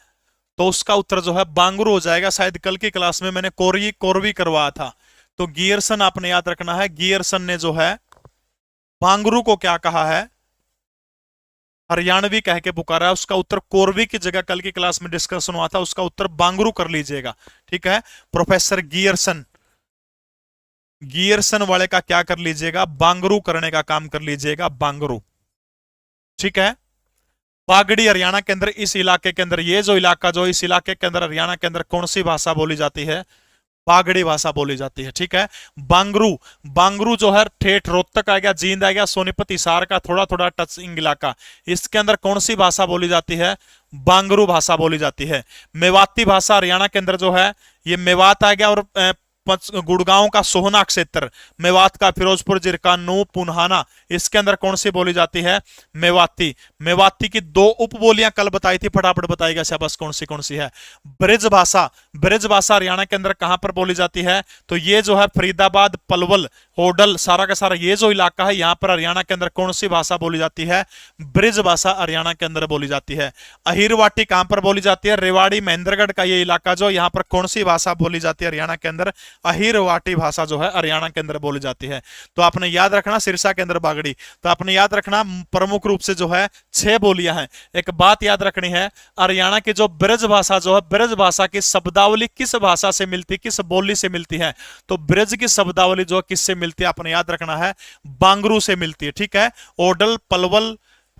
तो उसका उत्तर जो है बांगरू हो जाएगा। शायद कल की क्लास में मैंने कोरवी करवाया था, तो गियरसन आपने याद रखना है। गियरसन ने जो है बांगरू को क्या कहा है? हरियाणवी कह के पुकारा है। उसका उत्तर कोरवी की जगह कल की क्लास में डिस्कशन हुआ था, उसका उत्तर बांगरू कर लीजिएगा। ठीक है, प्रोफेसर गियरसन, गियरसन वाले का क्या कर लीजिएगा? बांगरू करने का काम कर लीजिएगा, बांगरू। ठीक है, बागड़ी हरियाणा के अंदर, इस इलाके के अंदर, ये जो इलाका जो इस इलाके के अंदर हरियाणा के अंदर कौन सी भाषा बोली जाती है? बागड़ी भाषा बोली जाती है। ठीक है, बांगरू, बांगरू जो है ठेठ रोहतक आ गया, जींद आ गया, सोनीपत, हिसार का थोड़ा थोड़ा टचिंग इलाका, इसके अंदर कौन सी भाषा बोली जाती है? बांगरू भाषा बोली जाती है। मेवाती भाषा हरियाणा के अंदर जो है, ये मेवात आ गया, और गुड़गांव का सोहना क्षेत्र, मेवात का फिरोजपुर, जिरका, नू, पुन्हाना, इसके अंदर कौन सी बोली जाती है? मेवाती। मेवाती की 2 उपबोलियां कल बताई थी, फटाफट बताइएगा शाबाश, कौन सी है? ब्रिज भाषा। ब्रिज भाषा हरियाणा के अंदर कहां पर बोली जाती है? तो ये जो है फरीदाबाद, पलवल, होडल, सारा का सारा ये जो इलाका है, यहां पर हरियाणा के अंदर कौन सी भाषा बोली जाती है? ब्रिज भाषा हरियाणा के अंदर बोली जाती है। अहिरवाटी कहां पर बोली जाती है? रेवाड़ी, महेंद्रगढ़ का ये इलाका जो, यहां पर कौन सी भाषा बोली जाती है हरियाणा के अंदर? अहिरवाटी भाषा जो है हरियाणा के अंदर बोली जाती है। तो आपने याद रखना सिरसा के अंदर बागड़ी, तो आपने याद रखना प्रमुख रूप से जो है 6 बोलियां हैं। एक बात याद रखनी है, हरियाणा की जो ब्रज भाषा जो है, ब्रज भाषा की शब्दावली किस भाषा से मिलती, किस बोली से मिलती है? तो ब्रज की शब्दावली जो किससे मिलती है आपने याद रखना है? बांगरू से मिलती है। ठीक है, ओडल, पलवल,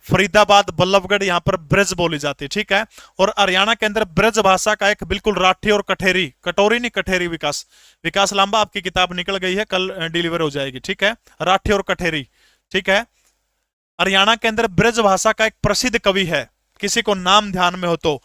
फरीदाबाद, बल्लभगढ़, यहां पर ब्रज बोली जाती है। ठीक है, और हरियाणा के अंदर ब्रज भाषा का एक बिल्कुल राठी और कठेरी, कटोरी नहीं कठेरी, विकास लांबा आपकी किताब निकल गई है, कल डिलीवर हो जाएगी। ठीक है, राठी और कठेरी। ठीक है, हरियाणा के अंदर ब्रज भाषा का एक प्रसिद्ध कवि है, किसी को नाम ध्यान में हो तो,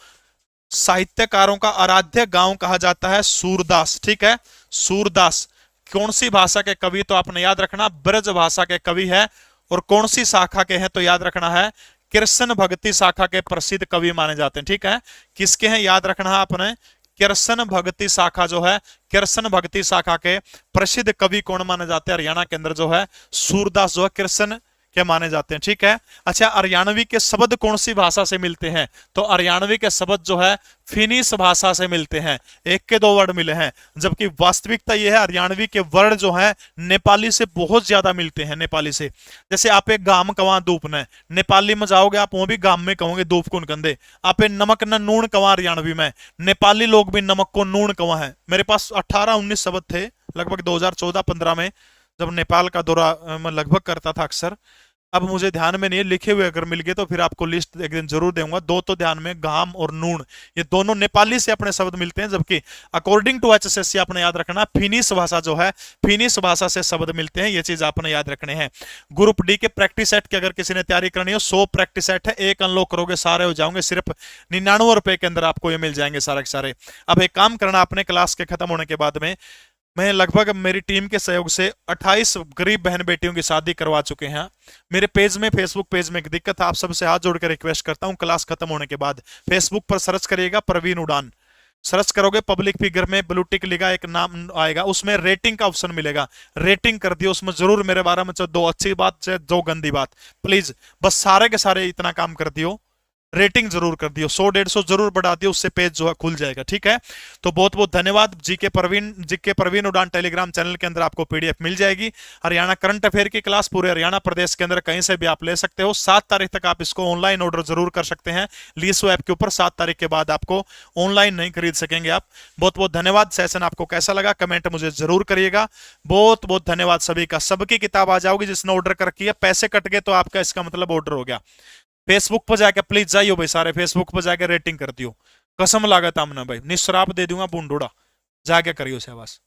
साहित्यकारों का आराध्य गांव कहा जाता है सूरदास। ठीक है, सूरदास कौन सी भाषा के कवि? तो आपने याद रखना ब्रज भाषा के कवि है। और कौन सी शाखा के हैं? तो याद रखना है कृष्ण भक्ति शाखा के प्रसिद्ध कवि माने जाते हैं। ठीक है, किसके हैं याद रखना है आपने? कृष्ण भक्ति शाखा जो है, कृष्ण भक्ति शाखा के प्रसिद्ध कवि कौन माने जाते हैं हरियाणा के अंदर? जो है सूरदास जो है कृष्ण के माने जाते हैं। ठीक है, अच्छा, हरियाणवी के शब्द कौन सी भाषा से मिलते हैं? तो हरियाणवी के शब्द जो है फिनिश भाषा से मिलते हैं, 1 के 2 वर्ड मिले हैं, जबकि वास्तविकता यह है हरियाणवी के वर्ड जो है नेपाली से बहुत ज्यादा मिलते हैं। नेपाली से, जैसे आप एक गाम कवा धूप ने, नेपाली में जाओगे आप वो भी गाम में कहोगे धूप कुन कंधे। आप नमक न नून कवा हरियाणवी में, नेपाली लोग भी नमक को नून कवा है। मेरे पास 18-19 शब्द थे लगभग 2014-15 में, जब नेपाल का दौरा मैं लगभग करता था अक्सर। अब मुझे ध्यान में नहीं है, लिखे हुए अगर मिल गए तो फिर आपको लिस्ट एक दिन जरूर दूंगा। 2 तो ध्यान में, गाम और नून, ये दोनों नेपाली से अपने शब्द मिलते हैं, जबकि अकॉर्डिंग टू HSSC आपने याद रखना फिनिश भाषा जो है, फिनिश भाषा से शब्द मिलते हैं। ये चीज आपने याद रखने हैं। ग्रुप डी के प्रैक्टिस सेट की अगर किसी ने तैयारी करनी हो, 100 प्रैक्टिस सेट है, 1 अनलॉक करोगे सारे हो जाओगे, सिर्फ 99 रुपए के अंदर आपको ये मिल जाएंगे सारे के सारे। अब एक काम करना, अपने क्लास के खत्म होने के बाद में मैं लगभग मेरी टीम के सहयोग से 28 गरीब बहन बेटियों की शादी करवा चुके हैं। मेरे पेज में, फेसबुक पेज में एक दिक्कत है, आप सबसे हाथ जोड़ कर रिक्वेस्ट करता हूं, क्लास खत्म होने के बाद फेसबुक पर सर्च करिएगा प्रवीण उड़ान, सर्च करोगे पब्लिक फिगर में ब्लू टिक लिखा एक नाम आएगा, उसमें रेटिंग का ऑप्शन मिलेगा, रेटिंग कर दियो, उसमें जरूर मेरे बारे में चाहे दो अच्छी बात चाहे दो गंदी बात, प्लीज बस सारे के सारे इतना काम कर दियो, रेटिंग जरूर कर दियो, 100 150 जरूर बढ़ा दियो, उससे पेज जो है खुल जाएगा। ठीक है, तो बहुत बहुत धन्यवाद। जीके प्रवीण उड़ान टेलीग्राम चैनल के अंदर आपको पीडीएफ मिल जाएगी। हरियाणा करंट अफेयर की क्लास पूरे हरियाणा प्रदेश के अंदर कहीं से भी आप ले सकते हो। 7 तारीख तक आप इसको ऑनलाइन ऑर्डर जरूर कर सकते हैं लीसो ऐप के ऊपर। 7 तारीख के बाद आपको ऑनलाइन नहीं खरीद सकेंगे आप। बहुत बहुत धन्यवाद। सेशन आपको कैसा लगा कमेंट मुझे जरूर करिएगा। बहुत बहुत धन्यवाद सभी का। सबकी किताब आ जाओगी जिसने ऑर्डर कर रखी है, पैसे कट गए तो आपका इसका मतलब ऑर्डर हो गया। फेसबुक पर जाके प्लीज जाइयो भाई, सारे फेसबुक पर जाके रेटिंग कर दियो, कसम लागत आमना भाई, निश्राप दे दूंगा बूंदोड़ा, जाके करियो शाबाश।